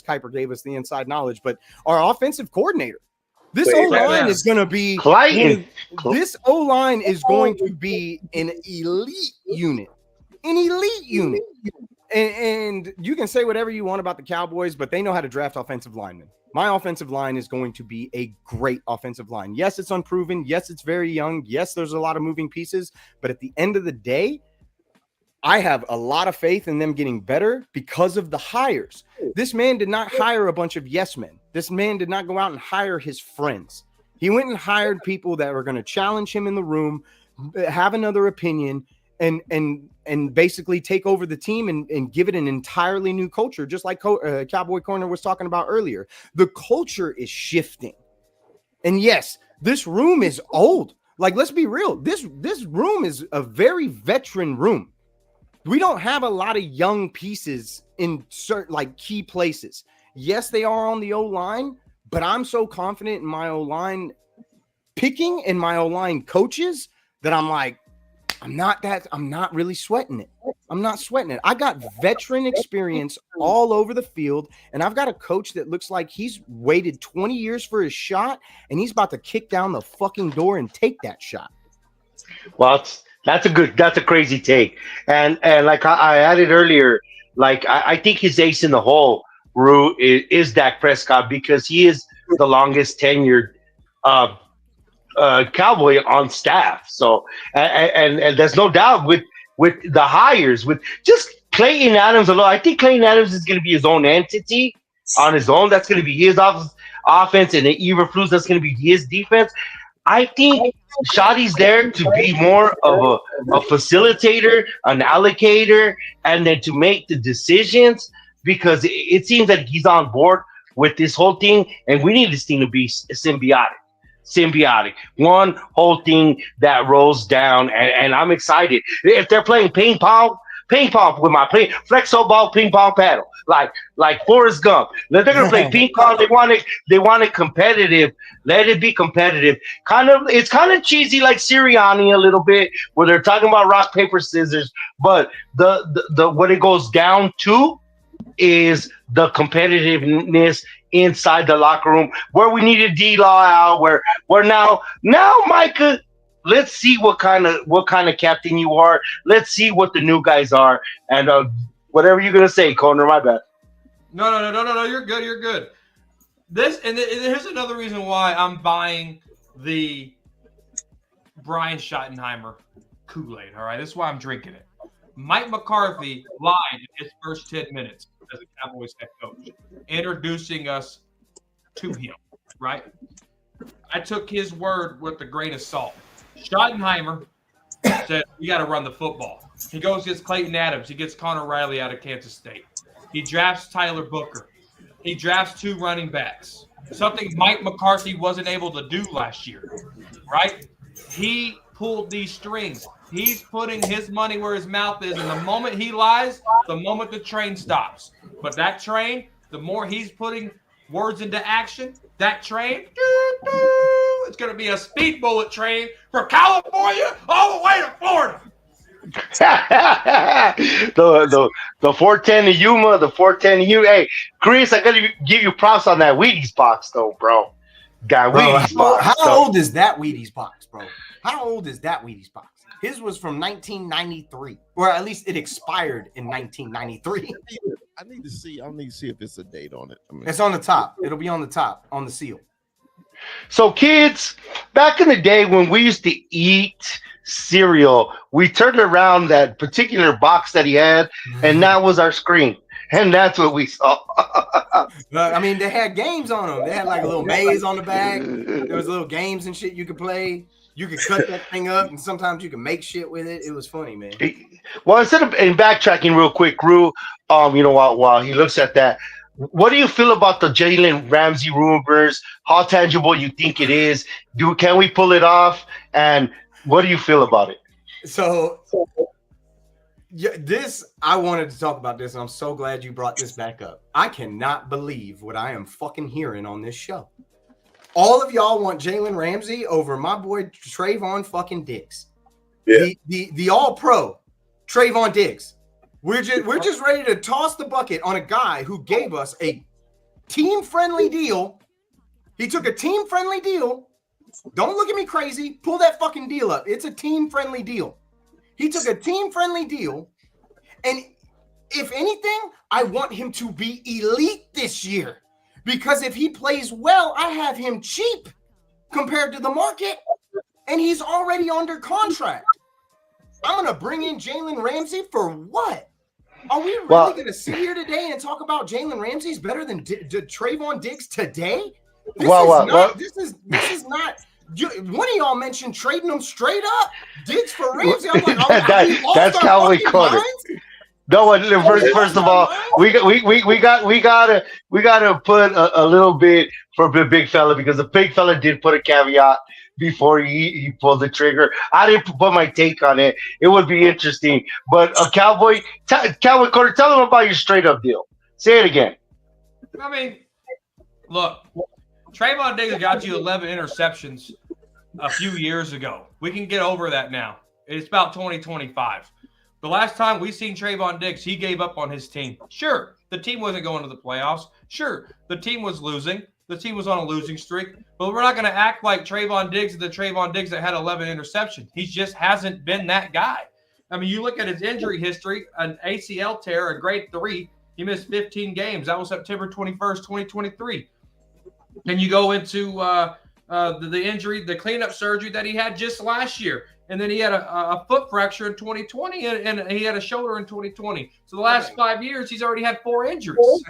Kuiper gave us the inside knowledge. But our offensive coordinator, this O-line is going to be Clayton. This O-line is going to be an elite unit, And you can say whatever you want about the Cowboys, but they know how to draft offensive linemen. My offensive line is going to be a great offensive line. Yes, it's unproven. Yes, it's very young. Yes, there's a lot of moving pieces. But at the end of the day, I have a lot of faith in them getting better because of the hires. This man did not hire a bunch of yes men. This man did not go out and hire his friends. He went and hired people that were going to challenge him in the room, have another opinion, and basically take over the team and give it an entirely new culture, just like Cowboy Corner was talking about earlier. The culture is shifting. And yes, this room is old. Like, let's be real. This room is a very veteran room. We don't have a lot of young pieces in certain like key places. Yes, they are on the O-line, but I'm so confident in my O-line picking and my O-line coaches that I'm like, I'm not really sweating it. I'm not sweating it. I got veteran experience all over the field, and I've got a coach that looks like he's waited 20 years for his shot, and he's about to kick down the fucking door and take that shot. Well, that's a crazy take. And like I added earlier, like I think his ace in the hole, Rue, is Dak Prescott because he is the longest tenured uh, Cowboy on staff. So and there's no doubt with the hires with just Clayton Adams alone. I think Clayton Adams is going to be his own entity on his own. That's going to be his offense, and then Eberflus, that's going to be his defense. I think Shotty's there to be more of a facilitator, an allocator, and then to make the decisions because it seems that he's on board with this whole thing, and we need this thing to be symbiotic. One whole thing that rolls down, and I'm excited. If they're playing ping pong with my flexo ball ping pong paddle, like Forrest Gump. They're gonna play ping pong. They want it competitive. Let it be competitive. It's kind of cheesy like Sirianni a little bit, where they're talking about rock, paper, scissors, but the what it goes down to is the competitiveness inside the locker room where we needed D-Law out, where now Micah, let's see what kind of captain you are. Let's see what the new guys are. And whatever you're gonna say, Conor, my bad. No. You're good. Here's another reason why I'm buying the Brian Schottenheimer Kool-Aid. All right, this is why I'm drinking it. Mike McCarthy lied in his first 10 minutes as a Cowboys head coach, introducing us to him. Right? I took his word with a grain of salt. Schottenheimer said, "We got to run the football." He goes gets Clayton Adams. He gets Connor Riley out of Kansas State. He drafts Tyler Booker. He drafts 2 running backs, something Mike McCarthy wasn't able to do last year, right? He pulled these strings. He's putting his money where his mouth is, and the moment he lies, the moment the train stops. But that train, the more he's putting words into action, that train, it's going to be a speed bullet train from California all the way to Florida. the 410 to Yuma, the 410 to you. Hey, Chris, I gotta give you props on that Wheaties box, though, bro. How old is that Wheaties box, bro? How old is that Wheaties box? His was from 1993, or at least it expired in 1993. I need to see if it's a date on it. It's on the top. It'll be on the top, on the seal. So, kids, back in the day when we used to eat cereal, we turned around that particular box that he had, and that was our screen. And that's what we saw. I mean, they had games on them. They had like a little maze on the back. There was little games and shit you could play. You could cut that thing up, and sometimes you could make shit with it. It was funny, man. Well, instead of backtracking real quick, Rue, while he looks at that, what do you feel about the Jalen Ramsey rumors? How tangible you think it is? Can we pull it off? And what do you feel about it? So yeah, I wanted to talk about this, and I'm so glad you brought this back up. I cannot believe what I am fucking hearing on this show. All of y'all want Jalen Ramsey over my boy Trayvon fucking Diggs. Yeah. The all-pro Trayvon Diggs. We're just ready to toss the bucket on a guy who gave us a team-friendly deal. He took a team-friendly deal. Don't look at me crazy. Pull that fucking deal up. It's a team-friendly deal. He took a team-friendly deal, and if anything, I want him to be elite this year. Because if he plays well, I have him cheap compared to the market, and he's already under contract. I'm going to bring in Jalen Ramsey for what? Are we really going to sit here today and talk about Jalen Ramsey's better than Trayvon Diggs today? This is not. One of y'all mentioned trading them straight up, Diggs for Ramsey. I'm like, that's Cowboy Corner. No, first of all, we gotta put a little bit for the big fella because the big fella did put a caveat. before he pulled the trigger. I didn't put my take on it. It would be interesting. But Cowboy Carter, tell them about your straight up deal. Say it again. I mean, look, Trayvon Diggs got you 11 interceptions a few years ago. We can get over that now. It's about 2025. The last time we seen Trayvon Diggs, he gave up on his team. Sure, the team wasn't going to the playoffs. Sure, the team was losing. The team was on a losing streak. But we're not going to act like Trayvon Diggs is the Trayvon Diggs that had 11 interceptions. He just hasn't been that guy. I mean, you look at his injury history, an ACL tear, a grade 3. He missed 15 games. That was September 21st, 2023. Then you go into the injury, the cleanup surgery that he had just last year. And then he had a foot fracture in 2020, and he had a shoulder in 2020. So the last 5 years, he's already had 4 injuries.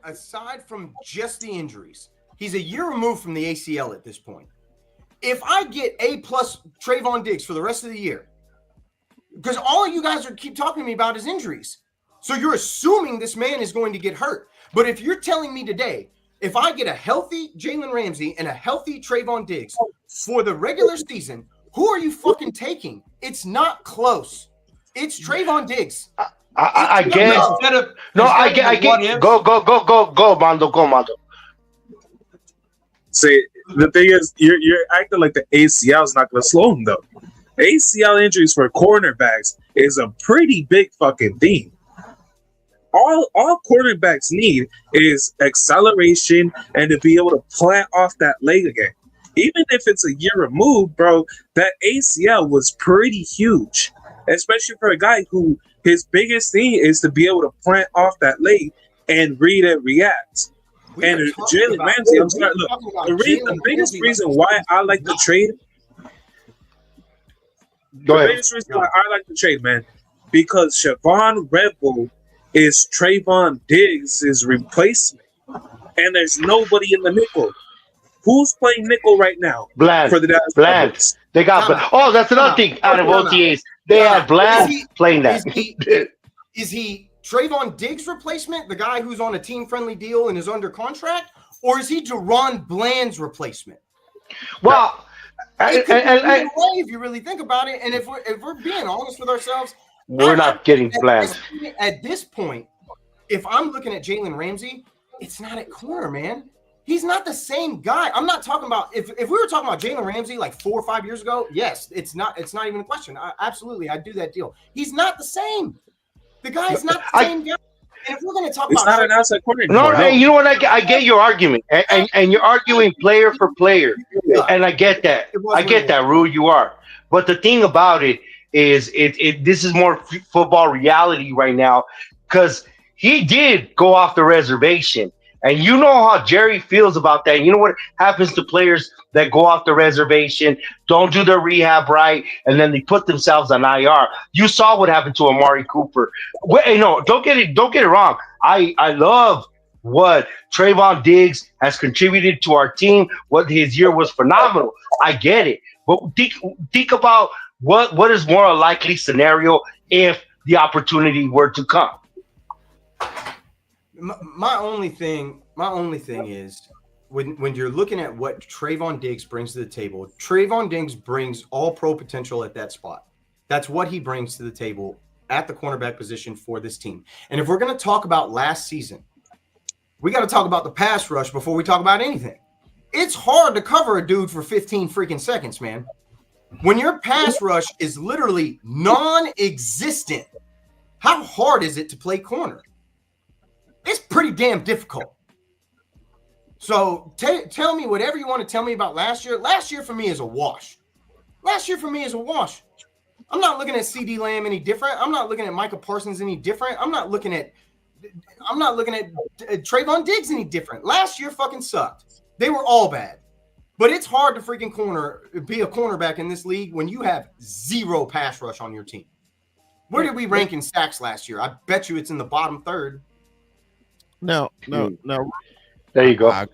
Aside from just the injuries, he's a year removed from the ACL at this point. If I get A+ Trayvon Diggs for the rest of the year, because all of you guys keep talking to me about his injuries. So you're assuming this man is going to get hurt. But if you're telling me today, if I get a healthy Jalen Ramsey and a healthy Trayvon Diggs for the regular season, who are you fucking taking? It's not close. It's Trayvon Diggs. I get it. I get. Go, Mondo. See, the thing is, you're acting like the ACL is not going to slow him, though. ACL injuries for cornerbacks is a pretty big fucking thing. All cornerbacks need is acceleration and to be able to plant off that leg again. Even if it's a year removed, bro, that ACL was pretty huge, especially for a guy who his biggest thing is to be able to plant off that leg and read and react. And Jalen Ramsey, I'm sorry, look, the biggest reason why I like the trade. The biggest reason why I like the trade, man, because Siobhan Rebel is Trayvon Diggs' replacement, and there's nobody in the nickel. Who's playing nickel right now? Bland. For the Dallas Bland. They got Bland. Oh, that's another thing out of OTAs. They had Bland playing that. Is he Trayvon Diggs' replacement, the guy who's on a team-friendly deal and is under contract, or is he Deron Bland's replacement? Well, if you really think about it, and if we're being honest with ourselves, we're not getting Bland. At this point, if I'm looking at Jalen Ramsey, it's not at corner, man. He's not the same guy. I'm not talking about if we were talking about Jalen Ramsey like 4 or 5 years ago. Yes, it's not even a question. I'd do that deal. He's not the same. The guy's not the same guy. And if we're going to talk about, not an outside corner. No, you know what? I get your argument, and you're arguing player for player, and I get that. I get that, Rue. You are, but the thing about it is, this is more football reality right now, because he did go off the reservation. And you know how Jerry feels about that. You know what happens to players that go off the reservation, don't do their rehab right, and then they put themselves on IR. You saw what happened to Amari Cooper. No, don't get it wrong. I love what Trayvon Diggs has contributed to our team. What his year was phenomenal. I get it. But think about what is more a likely scenario if the opportunity were to come. My only thing is when you're looking at what Trayvon Diggs brings to the table, Trayvon Diggs brings all pro potential at that spot. That's what he brings to the table at the cornerback position for this team. And if we're going to talk about last season, we got to talk about the pass rush before we talk about anything. It's hard to cover a dude for 15 freaking seconds, man. When your pass rush is literally non-existent, how hard is it to play corner? It's pretty damn difficult. So tell me whatever you want to tell me about last year. Last year for me is a wash. I'm not looking at CD Lamb any different. I'm not looking at Micah Parsons any different. I'm not looking at Trayvon Diggs any different. Last year fucking sucked. They were all bad. But it's hard to freaking be a cornerback in this league when you have zero pass rush on your team. Where did we rank in sacks last year? I bet you it's in the bottom third. No. There you go. I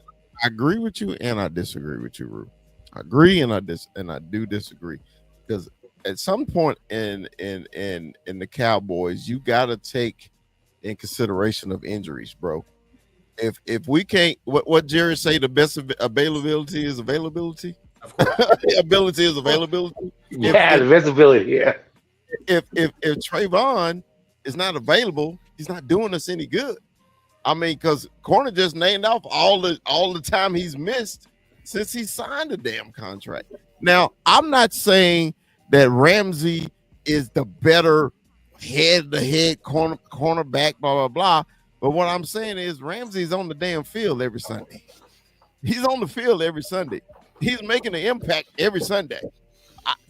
agree with you, and I disagree with you, Rue. I agree, and I do disagree, because at some point in the Cowboys, you got to take in consideration of injuries, bro. If we can't, what Jerry say, the best availability is availability. Ability is availability. Yeah, the visibility. Yeah. If Trayvon is not available, he's not doing us any good. I mean, because Corner just named off all the time he's missed since he signed the damn contract. Now, I'm not saying that Ramsey is the better head-to-head cornerback, blah, blah, blah. But what I'm saying is Ramsey's on the damn field every Sunday. He's on the field every Sunday. He's making an impact every Sunday.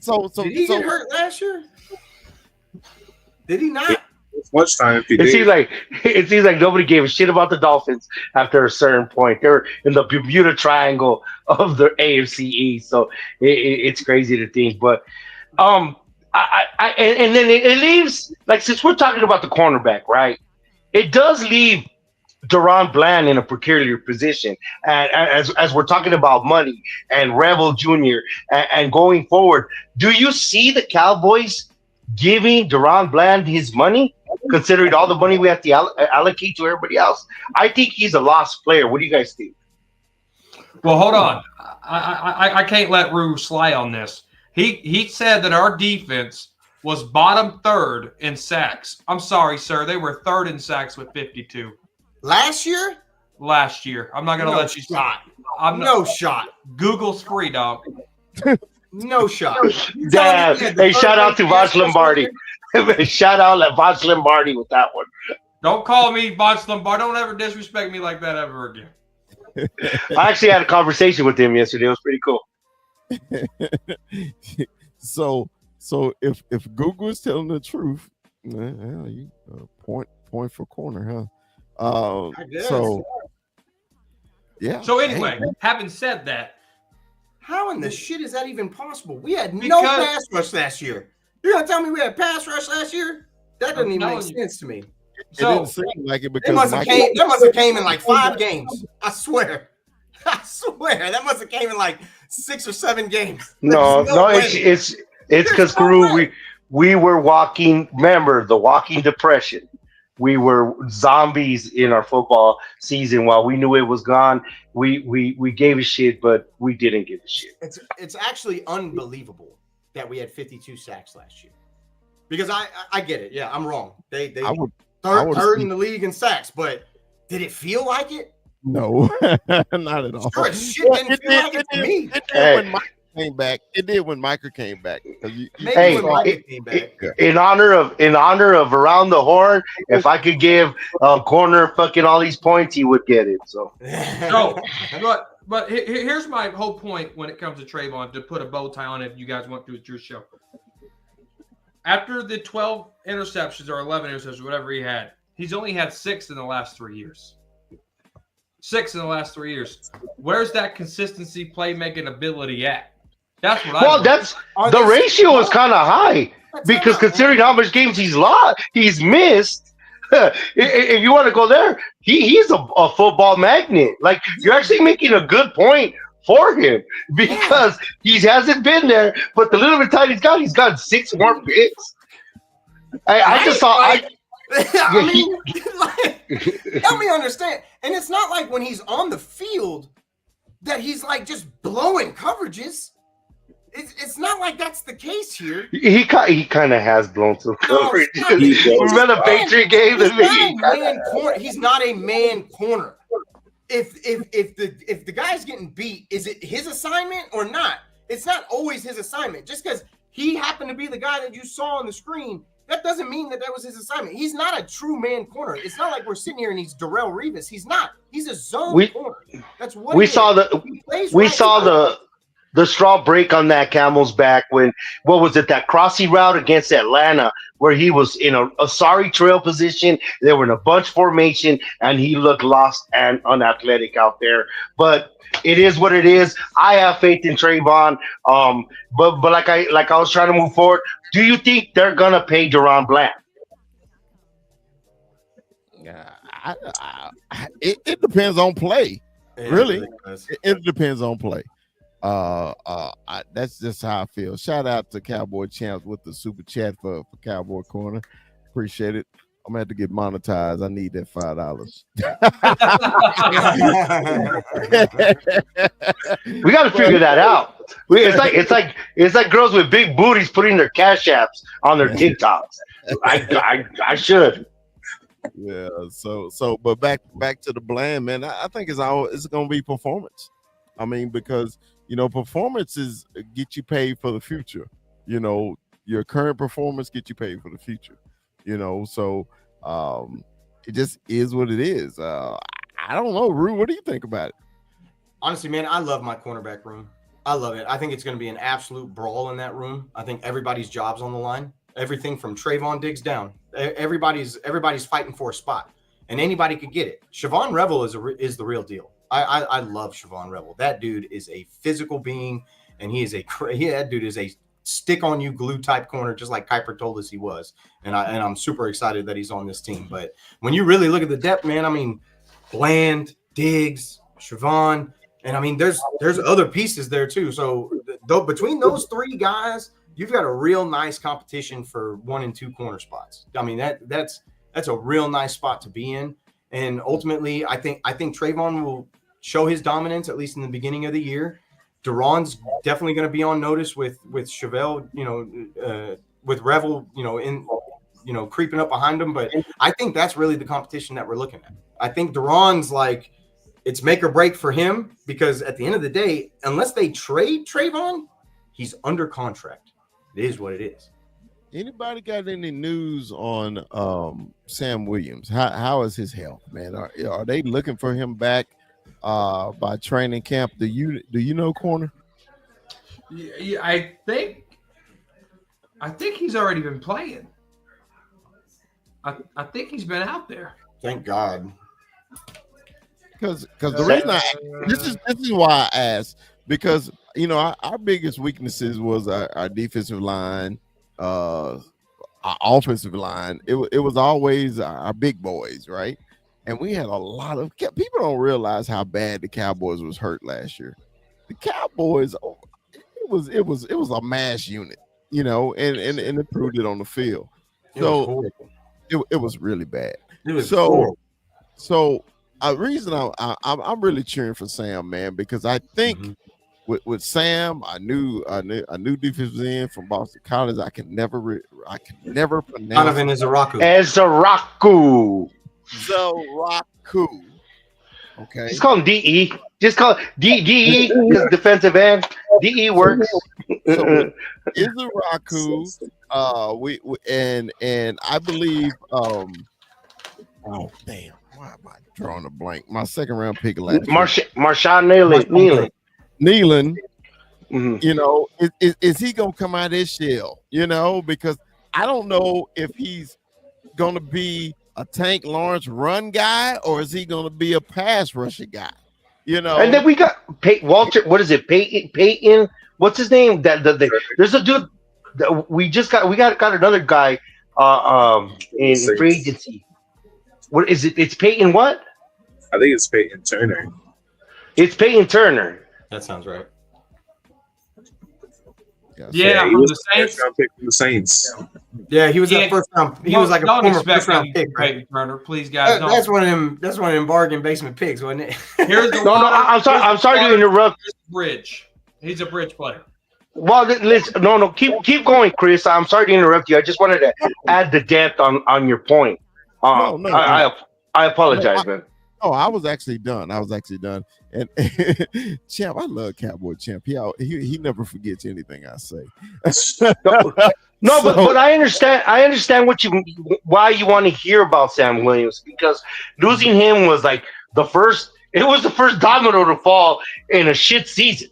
Did he get hurt last year? Did he not? Much time if he It did. seems like nobody gave a shit about the Dolphins after a certain point. They're in the Bermuda Triangle of the AFC East, so it's crazy to think. But and then it leaves, like, since we're talking about the cornerback, right? It does leave Deron Bland in a peculiar position, and as we're talking about money and Rebel Jr. and going forward, do you see the Cowboys giving Deron Bland his money, considering all the money we have to allocate to everybody else? I think he's a lost player. What do you guys think? Well, hold on. I can't let Rue slide on this. He said that our defense was bottom third in sacks. I'm sorry, sir. They were third in sacks with 52. Last year? Last year. I'm not going to let you shot. No shot. Google's free, dog. No shot. Damn. Hey, shout out to Voch Lombardi. Shout out to Voch Lombardi with that one. Don't call me Voch Lombardi. Don't ever disrespect me like that ever again. I actually had a conversation with him yesterday. It was pretty cool. So if Google is telling the truth, you point for corner, huh? I guess. So yeah. So anyway, having said that, how in the shit is that even possible? We had no pass rush last year. You're gonna tell me we had pass rush last year? That doesn't even make sense to me. It didn't seem like it because that must have came in like 5 games. I swear. That must have came in like 6 or 7 games. No, it's because Kuru, we were walking. Remember the walking depression. We were zombies in our football season. While we knew it was gone, we gave a shit, but we didn't give a shit. It's actually unbelievable that we had 52 sacks last year. Because I get it. Yeah, I'm wrong. They third in the league in sacks, but did it feel like it? No, not at all. Sure, shit didn't feel like it to me. It did when Micah came back. It did when Micah came back. Maybe when Micah came back. In honor of Around the Horn, if I could give Corner fucking all these points, he would get it. So, but here's my whole point when it comes to Trayvon, to put a bow tie on it. If you guys want to, it's your show. After the 12 interceptions or 11 interceptions, whatever he had, he's only had 6 in the last 3 years. 6 in the last 3 years. Where's that consistency playmaking ability at? That's what the ratio is kind of high because considering how much games he's missed. If you want to go there, he's a football magnet. Like, you're actually making a good point for him because he hasn't been there, but the little bit time he's got 6 more picks. I just saw. I mean, help me understand. And it's not like when he's on the field that he's like just blowing coverages. It's not like that's the case here. He kind of has blown some coverage. Remember the Patriot game? He's not a man corner. If the guy's getting beat, is it his assignment or not? It's not always his assignment. Just because he happened to be the guy that you saw on the screen, that doesn't mean that was his assignment. He's not a true man corner. It's not like we're sitting here and he's Darrelle Revis. He's not. He's a zone corner. That's what we saw. The straw break on that Camel's back when, what was it, that crossing route against Atlanta where he was in a sorry trail position. They were in a bunch formation and he looked lost and unathletic out there. But it is what it is. I have faith in Trayvon. But like I was trying to move forward, do you think they're gonna pay Deron Bland? It depends on play. Really, it depends on play. That's just how I feel. Shout out to Cowboy Champs with the super chat for Cowboy Corner. Appreciate it. I'm gonna have to get monetized. I need that $5. We got to figure that out. It's like girls with big booties putting their cash apps on their TikToks. I should. Yeah. But back to the bland, man. I think it's gonna be performance. I mean, because performances get you paid for the future. Your current performance get you paid for the future. So it just is what it is. I don't know, Rue. What do you think about it? Honestly, man, I love my cornerback room. I love it. I think it's going to be an absolute brawl in that room. I think everybody's job's on the line. Everything from Trayvon Diggs down. Everybody's fighting for a spot, and anybody could get it. Siobhan Revel is the real deal. I love Siobhan Revel. That dude is a physical being, and that dude is a stick on you glue type corner, just like Kuiper told us he was. And I'm super excited that he's on this team. But when you really look at the depth, man, I mean, Bland, Diggs, Siobhan. And I mean, there's other pieces there too. So between those three guys, you've got a real nice competition for 1 and 2 corner spots. I mean, that's a real nice spot to be in. And ultimately, I think Trayvon will show his dominance, at least in the beginning of the year. Duron's definitely going to be on notice with Chevelle, with Revel, creeping up behind him. But I think that's really the competition that we're looking at. I think Duron's like, it's make or break for him, because at the end of the day, unless they trade Trayvon, he's under contract. It is what it is. Anybody got any news on Sam Williams? How is his health, man? Are they looking for him back by training camp? Do you know, corner? Yeah, I think he's already been playing. I think he's been out there. Thank God. Because the reason this is why I asked, because our biggest weaknesses was our defensive line, our offensive line. It was always our big boys, right? And we had a lot of people don't realize how bad the Cowboys was hurt last year. The Cowboys, it was a mass unit, and it proved it on the field. So it was really bad. It was horrible. So the reason I'm really cheering for Sam, man, because I think with Sam, I knew defensive end from Boston College. I can never pronounce Donovan Ezaraku. Okay. Just call him DE. Just call it DE because defensive end. DE works. So Ezaraku, and I believe oh damn, why am I drawing a blank? My second round pick last Marshawn Nealon. Is he gonna come out of his shell? Because I don't know if he's gonna be a Tank Lawrence run guy or is he gonna be a pass rusher guy? And then we got Walter. What is it? Peyton. What's his name? There's a dude. We got another guy in free agency. What is it? It's Peyton what? I think it's Peyton Turner. It's Peyton Turner. That sounds right. Yeah, he from was the Saints. First round pick from the Saints. Yeah, he was that first round. He was like a former first round pick, right? Peyton Turner, please, guys. That's one of them. That's one of them bargain basement picks, wasn't it? I'm sorry to interrupt. Bridge. He's a bridge player. Well, listen, no, keep going, Chris. I'm sorry to interrupt you. I just wanted to add the depth on your point. I apologize, man. Oh, I was actually done. And Champ, I love Cowboy Champ. He never forgets anything I say. But I understand why you want to hear about Sam Williams, because losing him was like the first domino to fall in a shit season.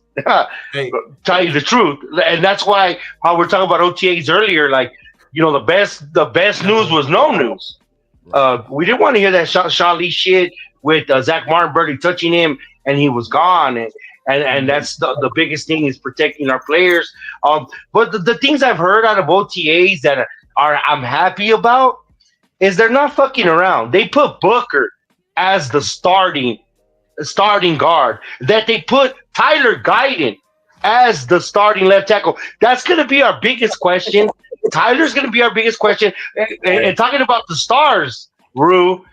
Tell you the truth, and that's why how we're talking about OTAs earlier. Like, the best news was no news. We didn't want to hear that Sean Lee shit with Zach Martin barely touching him and he was gone, and that's the biggest thing is protecting our players. But the things I've heard out of OTAs that I'm happy about is they're not fucking around. They put Booker as the starting guard, that they put Tyler Guyton as the starting left tackle. That's going to be our biggest question. Tyler's going to be our biggest question. And talking about the stars, Rue,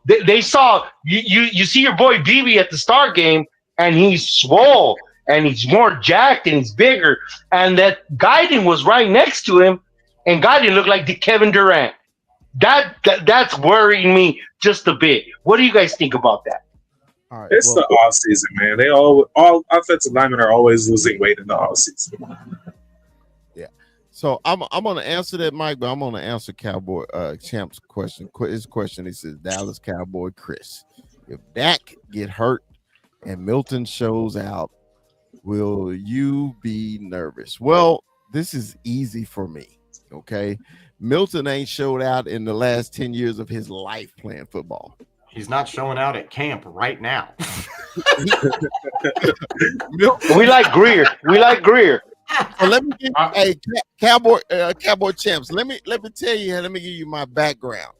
they saw you see your boy BB at the Star game, and he's swole, and he's more jacked and he's bigger. And that Guyton was right next to him, and Guyton looked like the Kevin Durant. That's worrying me just a bit. What do you guys think about that? All right. It's the off season, man. They all offensive linemen are always losing weight in the off season. So I'm gonna answer that, Mike, but I'm gonna answer Cowboy Champ's question. His question, he says, Dallas Cowboy Chris, if Dak get hurt and Milton shows out, will you be nervous? Well, this is easy for me. Okay. Milton ain't showed out in the last 10 years of his life playing football. He's not showing out at camp right now. We like Greer. So let me give hey, Cowboy Champs. Let me tell you. Let me give you my background.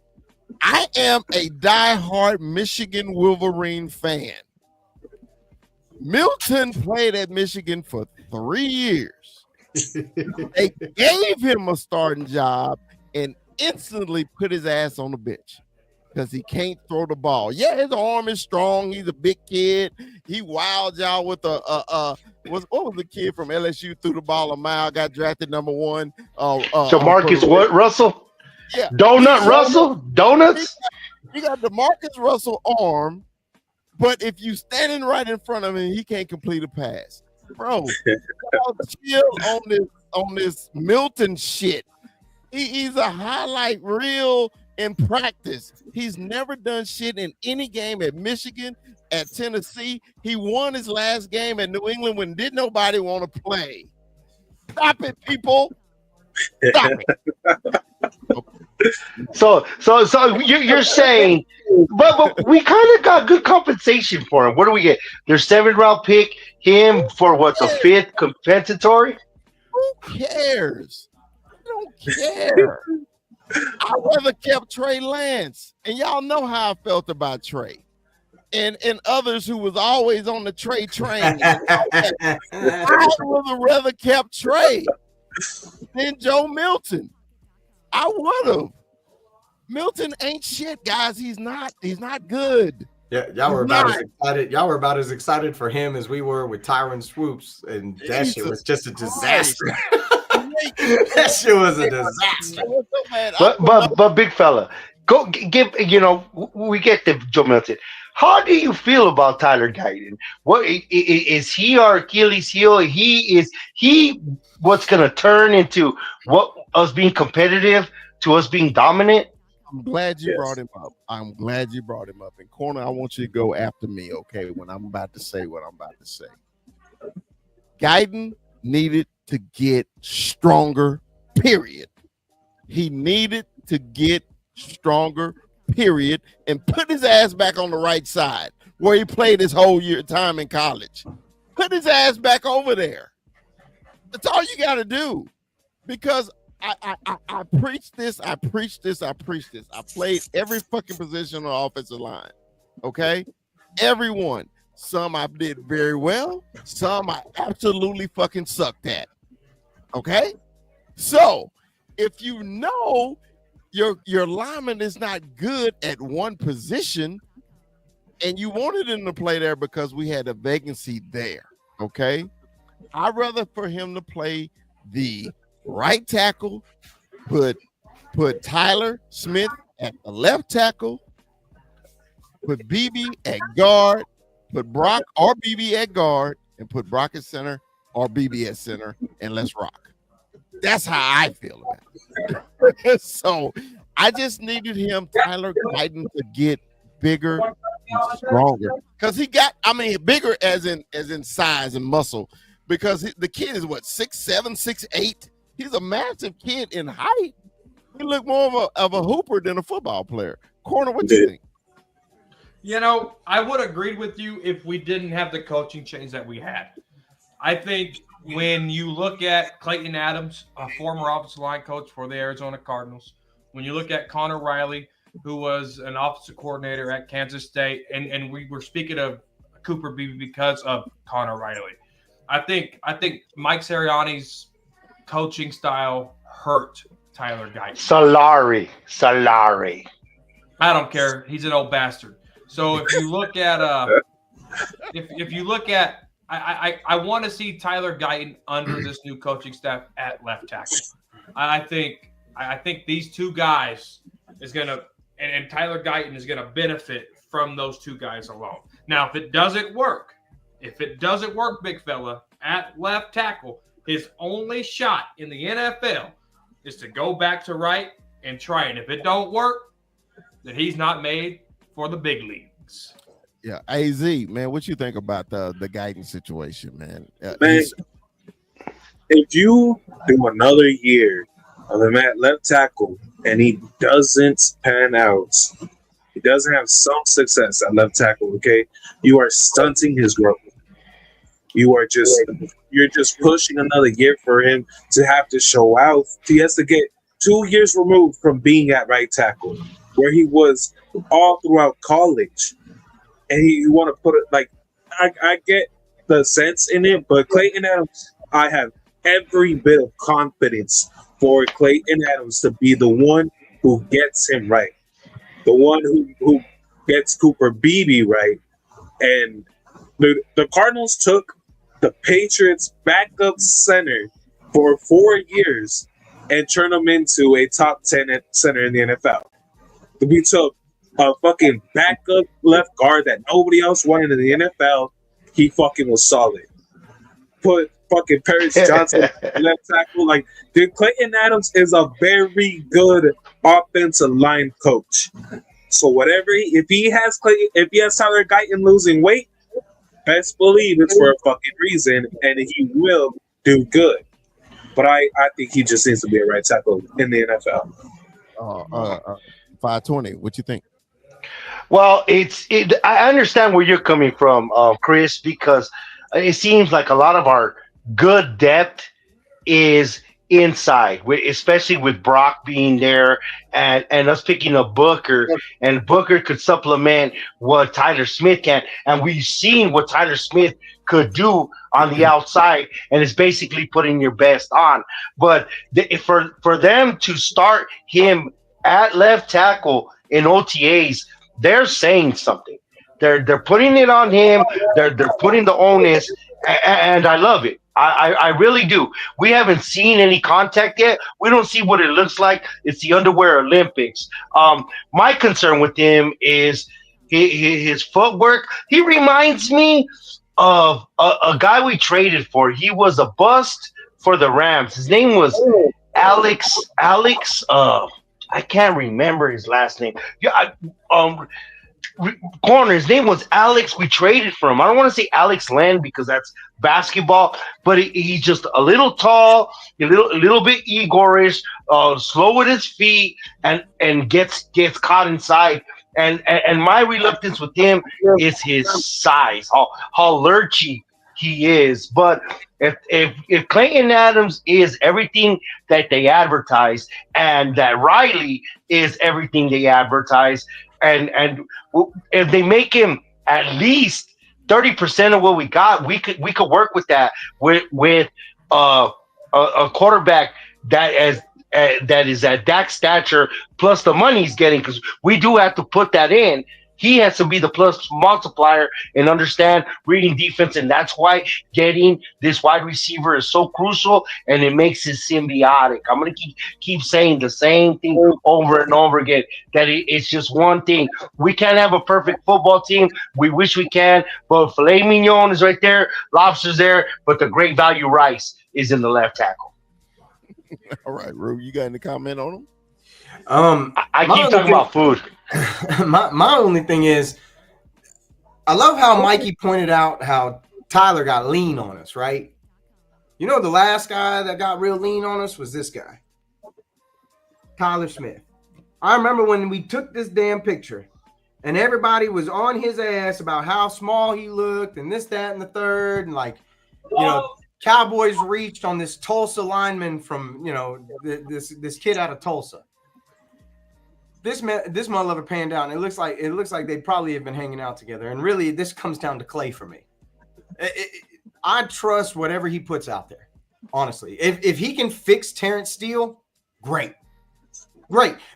I am a diehard Michigan Wolverine fan. Milton played at Michigan for 3 years. They gave him a starting job and instantly put his ass on the bench because he can't throw the ball. Yeah, his arm is strong. He's a big kid. He wowed y'all with what was the kid from LSU threw the ball a mile, got drafted number 1. Jamarcus what, Russell? Yeah. Donuts? You got DeMarcus Russell arm, but if you standing right in front of him, he can't complete a pass. Bro, chill on this Milton shit. He's a highlight reel in practice. He's never done shit in any game at Michigan, at Tennessee. He won his last game at New England when didn't nobody want to play. Stop it, people. Stop it. So you're saying, but we kind of got good compensation for him. What do we get? Their 7th round pick, him for what, the 5th compensatory? Who cares? I don't care. I rather kept Trey Lance, and y'all know how I felt about Trey, and others who was always on the Trey train. I would have rather kept Trey than Joe Milton. I would have. Milton ain't shit, guys. He's not good. Yeah, y'all were about as excited. Y'all were about as excited for him as we were with Tyron Swoops, and that shit was just a disaster. That shit was a disaster. But big fella, go give. We get the Joe Milton. How do you feel about Tyler Guyton? What is he our Achilles heel? He what's gonna turn into what us being competitive to us being dominant? I'm glad you brought him up. I'm glad you brought him up. And Corner, I want you to go after me, okay, when I'm about to say what I'm about to say. Guyton needed to get stronger, period. He needed to get stronger, period, and put his ass back on the right side where he played his whole time in college. Put his ass back over there. That's all you got to do. Because I preach this. I played every fucking position on the offensive line. Okay? Everyone. Some I did very well. Some I absolutely fucking sucked at. Okay? So, if you know your lineman is not good at one position and you wanted him to play there because we had a vacancy there, okay? I'd rather for him to play the right tackle, put Tyler Smith at the left tackle, put BB at guard, put Brock or BB at guard, and put Brock at center or BB at center, and let's rock. That's how I feel about it. So I just needed Tyler Guyton, to get bigger and stronger. Because bigger as in size and muscle. Because the kid is 6'7", 6'8". He's a massive kid in height. He look more of a hooper than a football player. Corner, what you think? I would agree with you if we didn't have the coaching change that we had. I think when you look at Clayton Adams, a former offensive line coach for the Arizona Cardinals, when you look at Connor Riley, who was an offensive coordinator at Kansas State, and we were speaking of Cooper Beebe because of Connor Riley. I think Mike Sirianni's coaching style hurt Tyler Guyton. Solari. I don't care. He's an old bastard. So if you look at I want to see Tyler Guyton under this new coaching staff at left tackle. I think these two guys is gonna and Tyler Guyton is gonna benefit from those two guys alone. Now, if it doesn't work, big fella, at left tackle, his only shot in the NFL is to go back to right and try it. If it don't work, then he's not made for the big leagues. Yeah, AZ, man, what you think about the guidance situation, man? Man, if you do another year of him at left tackle and he doesn't pan out, he doesn't have some success at left tackle, okay, you are stunting his growth. You're just pushing another year for him to have to show out. He has to get 2 years removed from being at right tackle, where he was all throughout college. And you want to put it like, I get the sense in it, but Clayton Adams, I have every bit of confidence for Clayton Adams to be the one who gets him right, the one who gets Cooper Beebe right. And the Cardinals took the Patriots' backup center for 4 years and turned him into a top 10 center in the NFL. We took a fucking backup left guard that nobody else wanted in the NFL. He fucking was solid. Put fucking Paris Johnson left tackle. Like, dude, Clayton Adams is a very good offensive line coach. So if he has Tyler Guyton losing weight, best believe it's for a fucking reason, and he will do good. But I think he just needs to be a right tackle in the NFL. 520, what you think? Well, I understand where you're coming from, Chris, because it seems like a lot of our good depth is inside, especially with Brock being there and us picking up Booker, and Booker could supplement what Tyler Smith can. And we've seen what Tyler Smith could do on the outside, and it's basically putting your best on. But for them to start him at left tackle in OTAs, they're saying something. They're putting it on him. They're putting the onus, and I love it. I really do. We haven't seen any contact yet. We don't see what it looks like. It's the underwear Olympics. My concern with him is his footwork. He reminds me of a guy we traded for. He was a bust for the Rams. His name was Alex. I can't remember his last name. Yeah, corner. His name was Alex. We traded for him. I don't want to say Alex Len because that's basketball, but he's just a little tall, a little bit Igorish, slow with his feet, and gets caught inside. And my reluctance with him is his size, how lurchy he is. But if Clayton Adams is everything that they advertise, and that Riley is everything they advertise, and if they make him at least 30% of what we got, we could work with that with a quarterback that is at Dak's stature plus the money he's getting, because we do have to put that in. He has to be the plus multiplier and understand reading defense, and that's why getting this wide receiver is so crucial, and it makes it symbiotic. I'm going to keep saying the same thing over and over again, that it's just one thing. We can't have a perfect football team. We wish we can, but filet mignon is right there, lobster's there, but the great value rice is in the left tackle. All right, Rue, you got any comment on him? I keep talking about food. My only thing is, I love how Mikey pointed out how Tyler got lean on us, right? You know, the last guy that got real lean on us was this guy, Tyler Smith. I remember when we took this damn picture and everybody was on his ass about how small he looked and this, that, and the third. And like, you know, Cowboys reached on this Tulsa lineman from, you know, this kid out of Tulsa. This motherfucker panned out. And it looks like they probably have been hanging out together. And really, this comes down to Clay for me. I trust whatever he puts out there. Honestly, if he can fix Terrence Steele, great,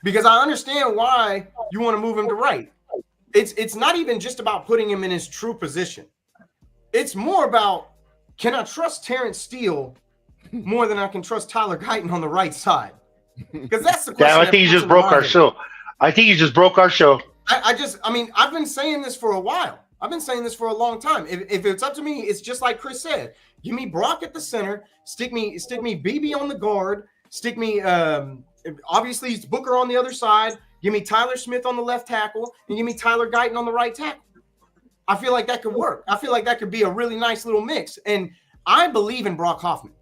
because I understand why you want to move him to right. It's not even just about putting him in his true position. It's more about, can I trust Terrence Steele more than I can trust Tyler Guyton on the right side? Because that's the question. Damn, I think you just broke our show. I think you just broke our show. I mean, I've been saying this for a while. I've been saying this for a long time. If it's up to me, it's just like Chris said. Give me Brock at the center. Stick me BB on the guard. Stick me, obviously, it's Booker on the other side. Give me Tyler Smith on the left tackle. And give me Tyler Guyton on the right tackle. I feel like that could work. I feel like that could be a really nice little mix. And I believe in Brock Hoffman.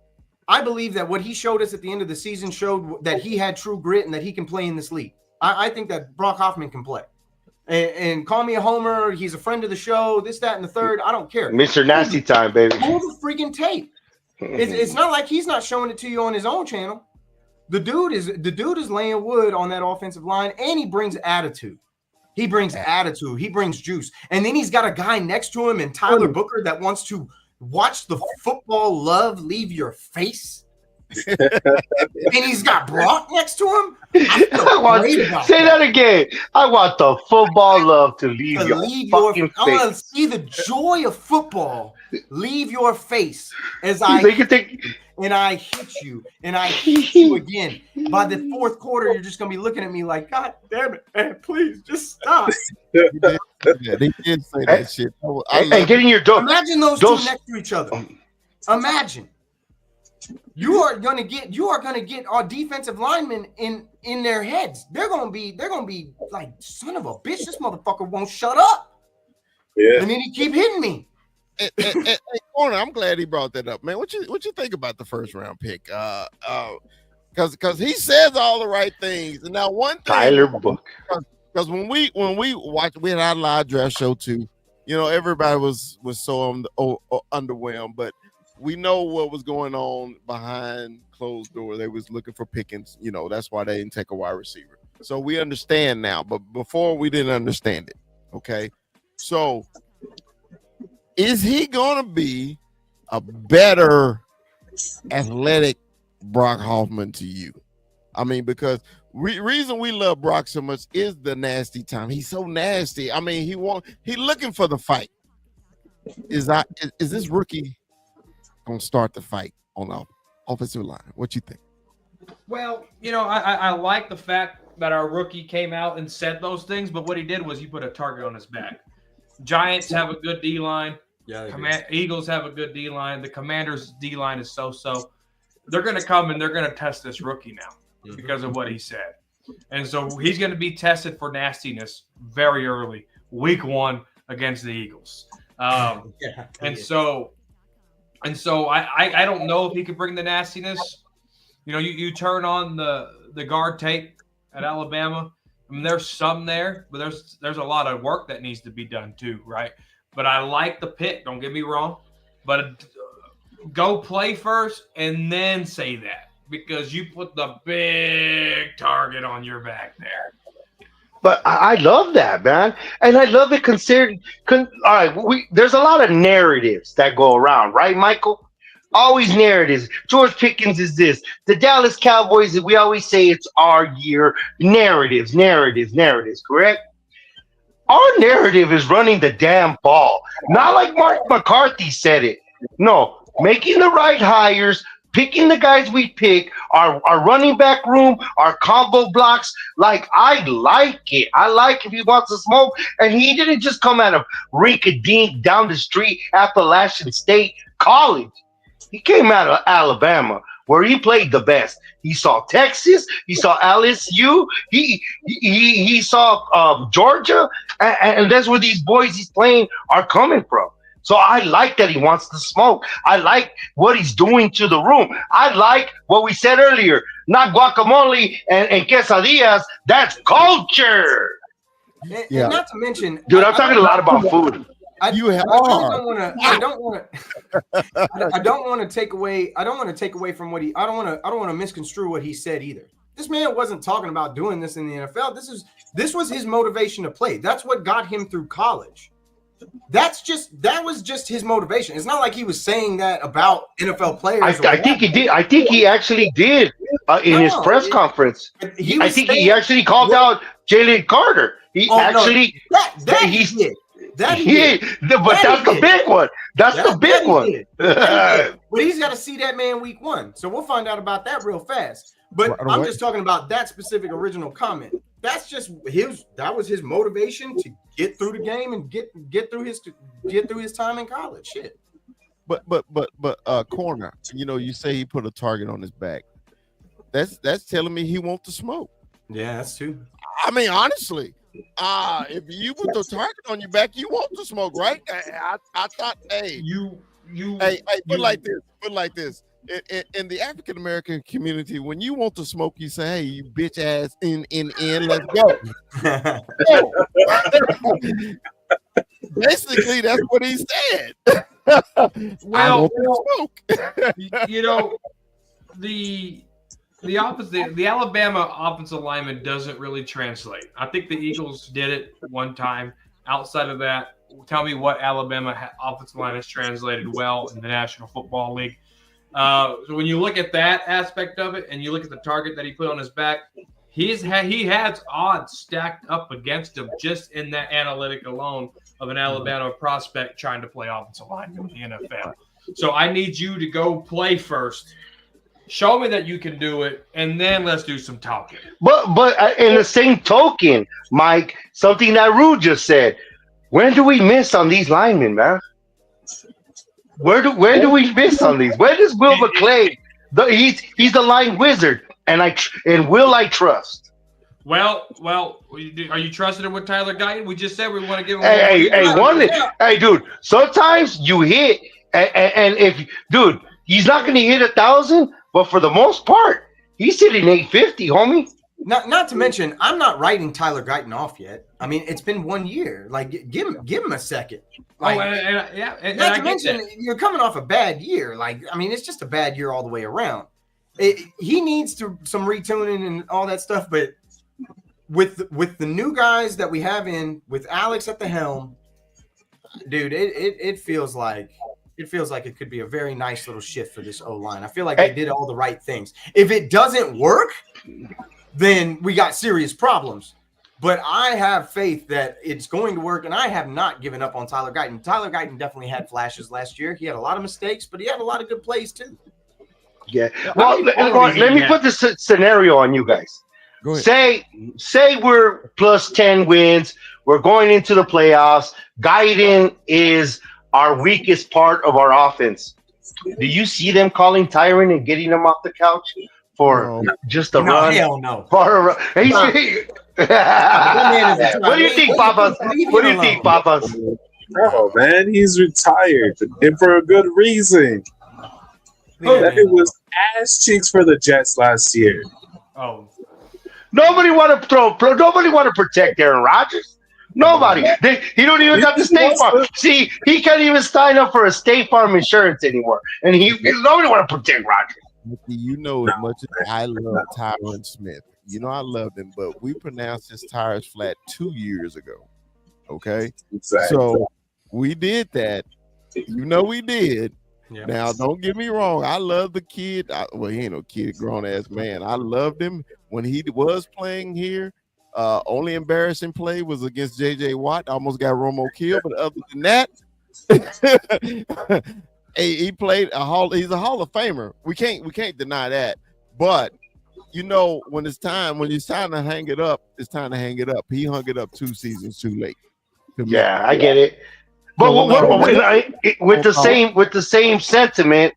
I believe that what he showed us at the end of the season showed that he had true grit and that he can play in this league. I think that Brock Hoffman can play. And call me a homer. He's a friend of the show. This, that, and the third. I don't care. Mr. Nasty Time, baby. Pull the freaking tape. It's not like he's not showing it to you on his own channel. The dude is laying wood on that offensive line, and he brings attitude. He brings attitude. He brings juice. And then he's got a guy next to him and Tyler Booker that wants to watch the football love leave your face. And he's got Brock next to him. Say that again. I want the football love to leave your fucking face. I want to see the joy of football leave your face as and I hit you, and I hit you again. By the fourth quarter, you're just gonna be looking at me like, God damn it, man, please just stop. They did say that shit. And getting your door. Imagine those two next to each other. Imagine. You are gonna get our defensive linemen in their heads. They're gonna be like, son of a bitch, this motherfucker won't shut up. Yeah. And then he keep hitting me. Hey, Corner, I'm glad he brought that up, man. What you think about the first round pick? Because he says all the right things. And now one thing, Tyler Book. Because when we watched, we had our live draft show too. You know, everybody was so underwhelmed, but we know what was going on behind closed door. They was looking for Pickens. You know, that's why they didn't take a wide receiver. So we understand now, but before we didn't understand it. Okay, so. Is he going to be a better athletic Brock Hoffman to you? I mean, because reason we love Brock so much is the nasty time. He's so nasty. I mean, he looking for the fight. Is this rookie going to start the fight on the offensive line? What you think? Well, you know, I like the fact that our rookie came out and said those things, but what he did was he put a target on his back. Giants have a good D-line. Yeah, Eagles have a good D-line. The Commanders' D-line is so-so. They're going to come and they're going to test this rookie now because of what he said. And so he's going to be tested for nastiness very early, week 1 against the Eagles. And so I don't know if he could bring the nastiness. You know, you turn on the guard tape at Alabama. I mean, there's some there, but there's a lot of work that needs to be done too, right? But I like the pick. Don't get me wrong. But go play first and then say that because you put the big target on your back there. But I love that, man. And I love it all right, there's a lot of narratives that go around, right, Michael? Always narratives. George Pickens is this. The Dallas Cowboys, we always say it's our year. Narratives, correct? Our narrative is running the damn ball. Not like Mark McCarthy said it. No, making the right hires, picking the guys we pick, our running back room, our combo blocks. Like, I like it. I like if he wants to smoke. And he didn't just come out of rink-a-dink down the street, Appalachian State College. He came out of Alabama, where he played the best. He saw Texas, he saw LSU, he saw Georgia, and that's where these boys he's playing are coming from. So I like that he wants to smoke. I like what he's doing to the room. I like what we said earlier, not guacamole and quesadillas. That's culture. Yeah. And not to mention, dude, I'm talking a lot about food. I don't want to take away. I don't want to take away from what he. I don't want to misconstrue what he said either. This man wasn't talking about doing this in the NFL. This was his motivation to play. That's what got him through college. That was just his motivation. It's not like he was saying that about NFL players. I think he did. I think he actually did in his press conference. I think he actually called out Jalen Carter. He did. But that's the big one. That's the big one. But he's got to see that man week 1. So we'll find out about that real fast. But I'm just talking about that specific original comment. That's just that was his motivation to get through the game and get through his time in college. Shit. But corner, you say he put a target on his back. That's telling me he wants to smoke. Yeah, that's true. I mean, honestly, if you put the target on your back, you want to smoke, right? I thought, hey, put it like this. In the African American community, when you want to smoke, you say, "Hey, you bitch ass, in, let's go." Basically, that's what he said. Well, the opposite, the Alabama offensive lineman doesn't really translate. I think the Eagles did it one time. Outside of that, tell me what Alabama offensive line has translated well in the National Football League. So when you look at that aspect of it, and you look at the target that he put on his back, he has odds stacked up against him just in that analytic alone of an Alabama prospect trying to play offensive line in the NFL. So I need you to go play first. Show me that you can do it, and then let's do some talking. But in the same token, Mike, something that Rude just said. When do we miss on these linemen, man? Where do we miss on these? Where does Will McClay? He's the line wizard, and Will I trust. Well, are you trusting him with Tyler Guyton? We just said we want to give him. Hey, dude. Sometimes you hit, and he's not going to hit 1,000, but for the most part, he's hitting 850, homie. Not to mention, I'm not writing Tyler Guyton off yet. I mean, it's been 1 year. Like, give him a second. Like, not to mention, you're coming off a bad year. Like, I mean, it's just a bad year all the way around. He needs some retuning and all that stuff. But with the new guys that we have with Alex at the helm, dude, it feels like it could be a very nice little shift for this O-line. I feel like they did all the right things. If it doesn't work, then we got serious problems. But I have faith that it's going to work, and I have not given up on Tyler Guyton. Tyler Guyton definitely had flashes last year. He had a lot of mistakes, but he had a lot of good plays too. Yeah. Well, let me put this scenario on you guys. Go ahead. Say we're plus 10 wins. We're going into the playoffs. Guyton is our weakest part of our offense. Do you see them calling Tyron and getting him off the couch for just a run? Hell no. For a run. What do you think, Papas? What do you think, Papas? Oh man, he's retired, and for a good reason. It was ass cheeks for the Jets last year. Oh, nobody want to protect Aaron Rodgers. Nobody. He don't even got the State Farm. See, he can't even sign up for a State Farm insurance anymore, and nobody want to protect Rodgers. You know, as much as I love Tyron Smith, I loved him, but we pronounced his tires flat 2 years ago. Okay, Exactly. So we did that. We did. Yeah. Now, don't get me wrong. I love the kid. He ain't no kid, grown ass man. I loved him when he was playing here. Only embarrassing play was against J.J. Watt. Almost got Romo killed, but other than that, he played he's a Hall of Famer. We can't deny that. But when it's time to hang it up, it's time to hang it up. He hung it up 2 seasons too late. Yeah, I get it. But with the same sentiment,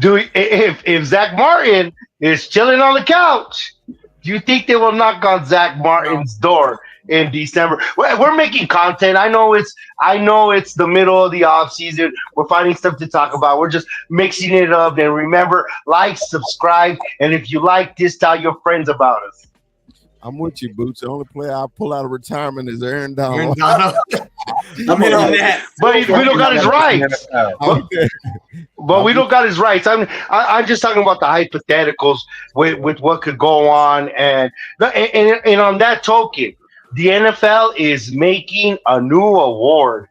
if Zach Martin is chilling on the couch, do you think they will knock on Zach Martin's door in December? We're making content. I know it's the middle of the off season. We're finding stuff to talk about. We're just mixing it up. And remember, like, subscribe, and if you like this, tell your friends about us. I'm with you, Boots. The only player I pull out of retirement is Aaron Donald. I'm in on that. But we don't got his rights. But we don't got his rights. I'm just talking about the hypotheticals with what could go on, and on that token, the NFL is making a new award.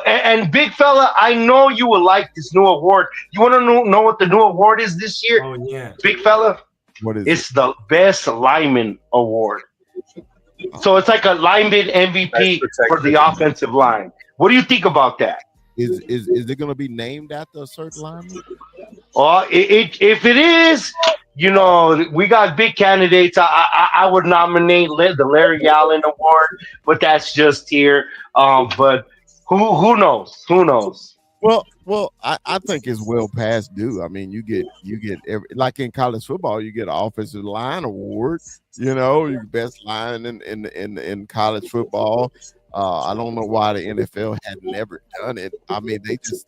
And big fella, I know you will like this new award. You want to know what the new award is this year? Oh yeah, big fella. What is it's the best lineman award. So it's like a lineman MVP for the offensive line. What do you think about that? Is it going to be named after a certain lineman? If it is, we got big candidates. I would nominate the Larry Allen Award, but that's just here. But who knows? Who knows? Well, I think it's well past due. I mean, you get like in college football, you get an offensive line award. Your best line in college football. I don't know why the NFL had never done it. I mean,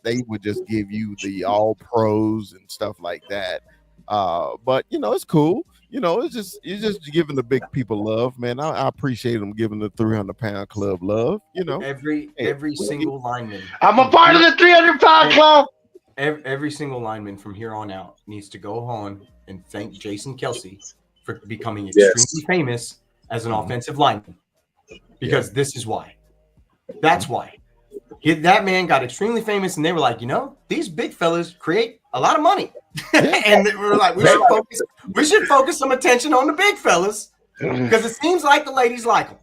they would just give you the all pros and stuff like that. But it's cool. It's just giving the big people love, man. I appreciate them giving the 300-pound club love. Every single lineman. I'm a part of the 300-pound club. Every single lineman from here on out needs to go on and thank Jason Kelsey for becoming extremely famous as an offensive lineman. Because this is why. That's why. That man got extremely famous, and they were like, these big fellas create a lot of money. And we were like, we should focus some attention on the big fellas because it seems like the ladies like them.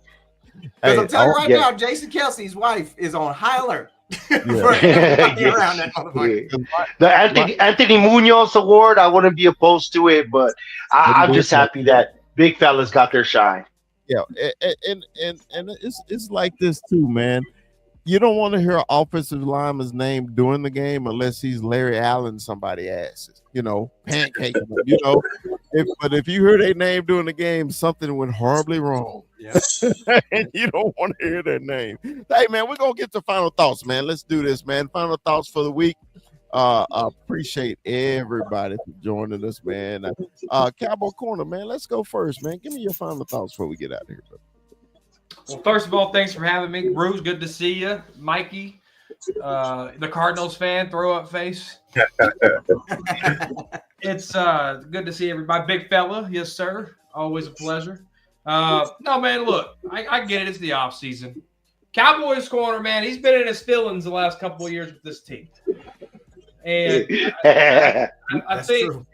Because I'm telling you now, Jason Kelsey's wife is on high alert. For everybody around that motherfucker. The Anthony Munoz Award, I wouldn't be opposed to it, but I'm just happy that big fellas got their shine. Yeah, and it's like this too, man. You don't want to hear an offensive lineman's name during the game unless he's Larry Allen somebody asses, pancake. But if you hear their name during the game, something went horribly wrong. Yeah. And you don't want to hear their name. Hey man, we're gonna get to final thoughts, man. Let's do this, man. Final thoughts for the week. I appreciate everybody for joining us, man. Cowboy Corner, man. Let's go first, man. Give me your final thoughts before we get out of here, bro. Well, first of all, thanks for having me. Bruce, good to see you. Mikey, the Cardinals fan, throw up face. It's good to see everybody. Big fella, yes, sir. Always a pleasure. No, man, look, I get it. It's the offseason. Cowboys Corner, man, he's been in his feelings the last couple of years with this team. And I think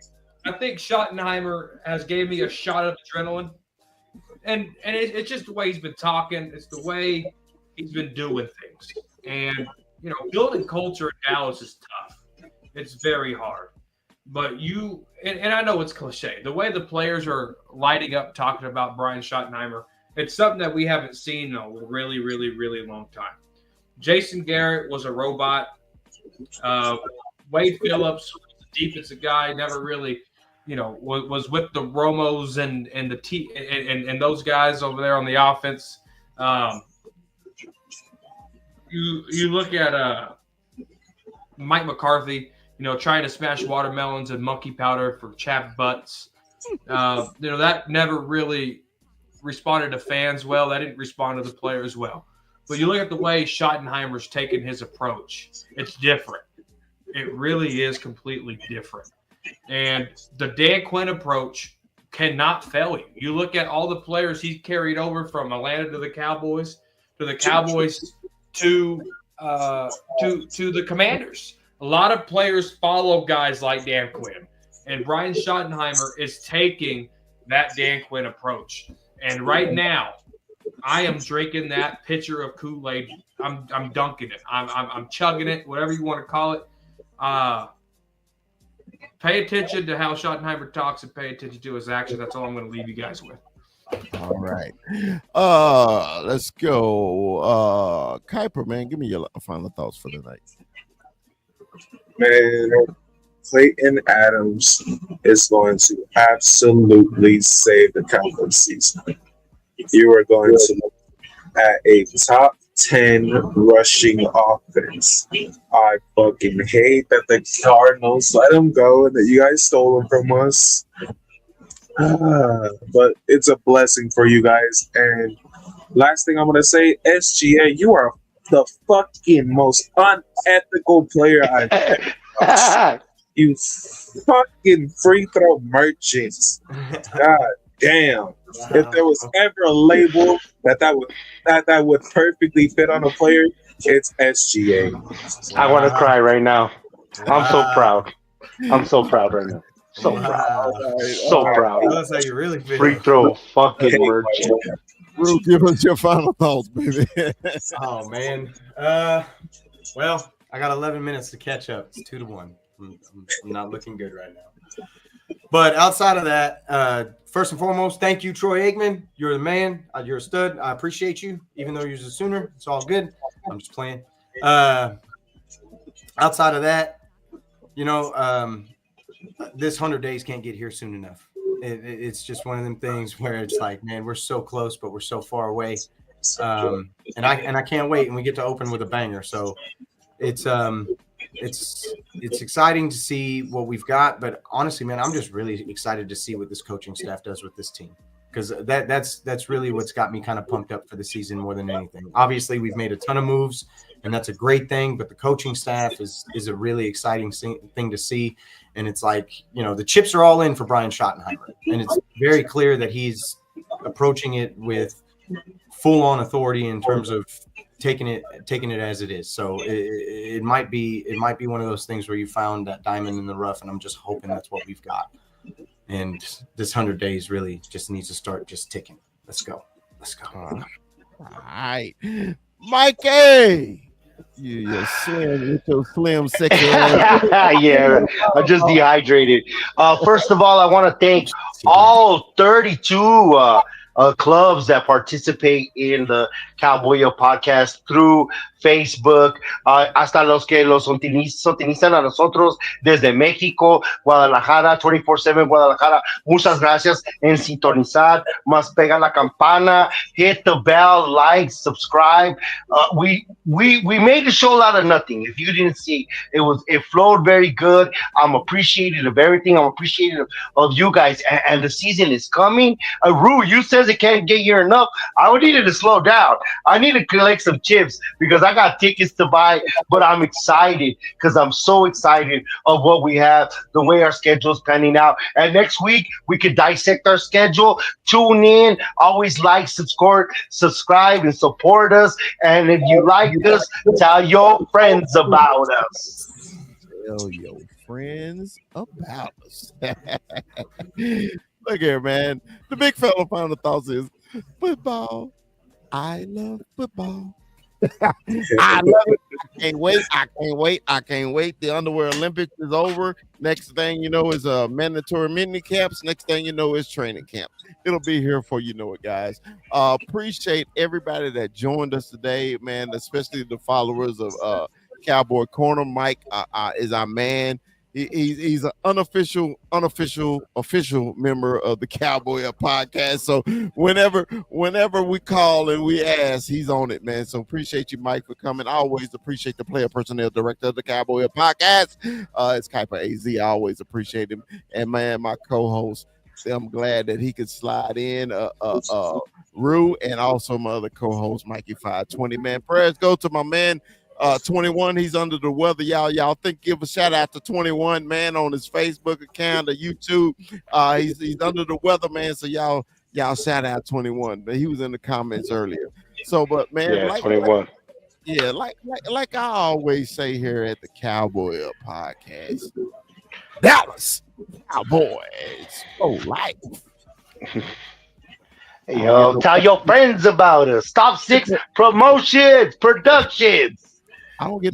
Schottenheimer has gave me a shot of adrenaline. And it's just the way he's been talking. It's the way he's been doing things. And, building culture in Dallas is tough. It's very hard. But and I know it's cliche. The way the players are lighting up talking about Brian Schottenheimer, it's something that we haven't seen in a really, really, really long time. Jason Garrett was a robot. Wade Phillips was a defensive guy, never really – was with the Romos and the those guys over there on the offense. You look at Mike McCarthy, trying to smash watermelons and monkey powder for chapped butts. That never really responded to fans well. That didn't respond to the players well. But you look at the way Schottenheimer's taken his approach. It's different. It really is completely different. And the Dan Quinn approach cannot fail you. You look at all the players he's carried over from Atlanta to the Cowboys to the Commanders. A lot of players follow guys like Dan Quinn. And Brian Schottenheimer is taking that Dan Quinn approach. And right now, I am drinking that pitcher of Kool-Aid. I'm dunking it. I'm chugging it, whatever you want to call it. Pay attention to how Schottenheimer talks and pay attention to his actions. That's all I'm going to leave you guys with. All right. Let's go. Kuiper, man, give me your final thoughts for the night. Man, Clayton Adams is going to absolutely save the Cowboys season. You are going to look at a top 10 rushing offense. I fucking hate that the Cardinals let him go and that you guys stole him from us. But it's a blessing for you guys. And last thing I'm going to say, SGA, you are the fucking most unethical player I've ever watched. You fucking free throw merchants. God damn. If there was ever a label that would perfectly fit on a player, it's SGA. I want to cry right now. I'm so proud. I'm so proud right now. So proud. So proud. That's how you really feel. Free throw fucking merchant. Drew, give us your final thoughts, baby. Oh man. Well, I got 11 minutes to catch up. It's 2-1. I'm not looking good right now. But outside of that, first and foremost, thank you, Troy Aikman. You're the man. You're a stud. I appreciate you, even though you're a Sooner. It's all good. I'm just playing. Outside of that, this 100 days can't get here soon enough. It's just one of them things where it's like, man, we're so close, but we're so far away. And I can't wait, and we get to open with a banger. So it's exciting to see what we've got. But honestly, man, I'm just really excited to see what this coaching staff does with this team, because that's really what's got me kind of pumped up for the season more than anything. Obviously, we've made a ton of moves, and that's a great thing. But the coaching staff is a really exciting thing to see. And it's like, the chips are all in for Brian Schottenheimer, and it's very clear that he's approaching it with full-on authority in terms of taking it as it is. So it might be one of those things where you found that diamond in the rough, and I'm just hoping that's what we've got. And this 100 days really just needs to start just ticking. Let's go. All right, Mikey. You're slim with your slim sexy ass. Yeah, I'm just dehydrated. First of all, I want to thank all 32 clubs that participate in the Cowboy podcast through Facebook. Hasta los que los sintonizan a nosotros desde México, Guadalajara, 24/7 Guadalajara. Muchas gracias en sintonizar. Más pega la campana, hit the bell, like, subscribe. We made a show out of nothing. If you didn't see, it flowed very good. I'm appreciative of everything. I'm appreciative of you guys, and the season is coming. Rue, you says it can't get here enough. I would need it to slow down. I need to collect some chips because I got tickets to buy, but I'm excited because I'm so excited of what we have, the way our schedule is panning out. And next week, we could dissect our schedule. Tune in. Always like, subscribe, and support us. And if you like us, tell your friends about us. Tell your friends about us. Look here, man. The big fella final thoughts is football. I love football. I love it. I can't wait. The Underwear Olympics is over. Next thing you know is mandatory mini camps. Next thing you know is training camp. It'll be here for you know it, guys. Appreciate everybody that joined us today, man, especially the followers of Cowboy Corner. Mike is our man. He's an official member of the Cowboy podcast. So whenever we call and we ask, he's on it, man. So appreciate you, Mike, for coming. I always appreciate the player personnel director of the Cowboy podcast. It's Kuiper AZ. I always appreciate him. And man, my co-host, I'm glad that he could slide in. Rue, and also my other co-host, Mikey 520. Man, prayers go to my man. 21, he's under the weather. Y'all think, give a shout out to 21, man, on his Facebook account or YouTube. He's under the weather, man. So y'all shout out 21. He was in the comments earlier. So, but man, yeah, 21. Like I always say here at the Cowboy podcast, Dallas Cowboys for life. Yo, tell your friends about us. Top 6 promotions, productions. I don't get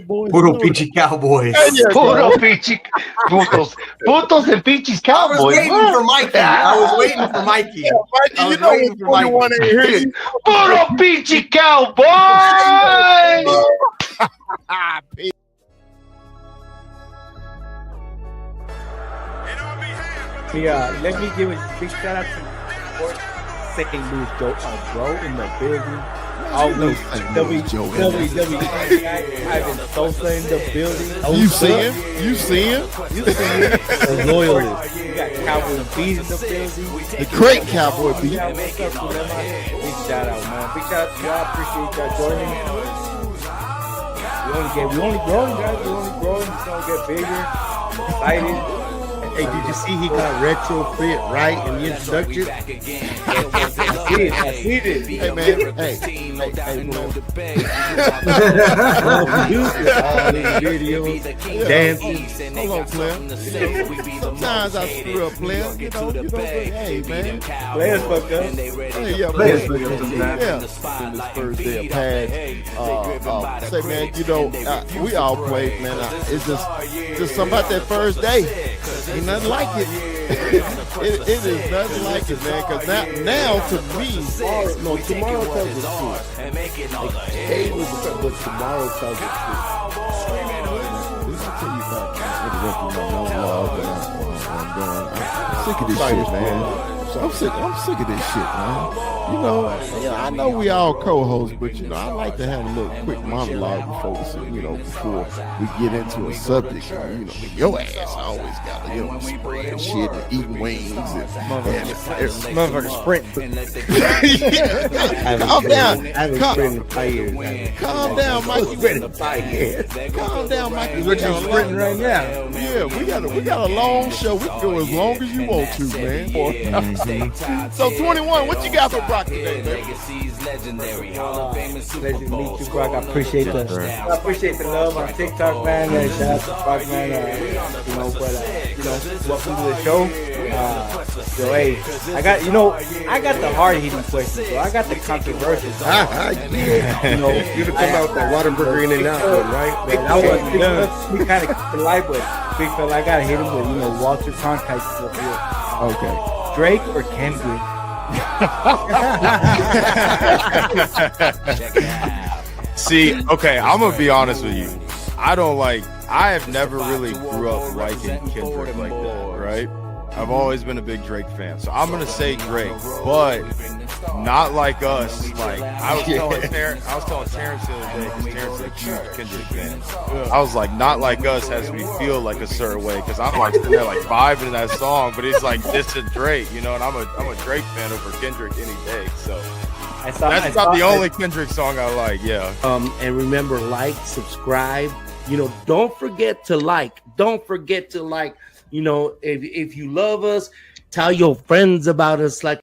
Puro Peachy Cowboys. Puro Peachy. Putos and Peachy's Cowboys. I was waiting for Mikey. Mikey, you know what 21 ain't here. Puro Peachy Cowboys. Yeah, let me give a big shout out to St. Louis bro in the building. Always WWE. Ivan Sosa in the building. You see him? The loyalists. You got Cowboy Beat in the building. The great Cowboy Beat. What's up, man? Big shout out, man. Big shout out to y'all. Appreciate y'all joining. We only growing, guys. We only growing. It's gonna get bigger. Excited. Hey, did you see he got retrofit right in the introduction? I see it. Hey man, hey, Videos, dancing. hold on, player. Sometimes I screw up, player. You know, hey man. Players fuck up. Hey, yeah, Players man. fuck up sometimes. Yeah. In this first day of pads, say man, you know, we all played, man. It's just something about that first day. Ain't nothing like it. It is nothing like it, man. Cause now to me, No, tomorrow tells the truth. Today was but tomorrow tells the truth. This will tell you about I'm sick of this shit, man. I'm sick of this shit, man. You know, I know we all co-hosts, but you know, I like to have a little quick monologue before we get into a subject. You know, your ass always got to, spray and shit and eating wings and Motherfucker sprint. calm down. I haven't sprinted in 5 years. Calm down, Mike. Sprinted 5 years. Calm down, Mike. What you sprinting right now? Yeah, we got a long show. We can go as long as you want to, man. So 21, what you got for Brock today, man? Pleasure to meet you, Brock. I appreciate the love on TikTok, man. Shout out to Brock, man. Welcome to the show. So hey, I got the hard hitting questions. So I got the controversial. You come out with that Whataburger in and out, right? We kind of keep it light, but big fella, I gotta hit him with Walter Cronkite stuff here. Okay. Drake or Kendrick? See, okay, I'm gonna be honest with you. I have never really grew up liking Kendrick like that, right? I've always been a big Drake fan, so I'm gonna say Drake, but not like us. Like I was telling Terrence the other day, because Terrence is a huge Kendrick fan. I was like, not like us has me feel like a certain way, because I'm like sitting there like vibing in that song, but it's like this is Drake, and I'm a Drake fan over Kendrick any day. So that's not the only Kendrick song I like. Yeah. And remember, like, subscribe. Don't forget to like. Don't forget to like. If you love us, tell your friends about us. Like.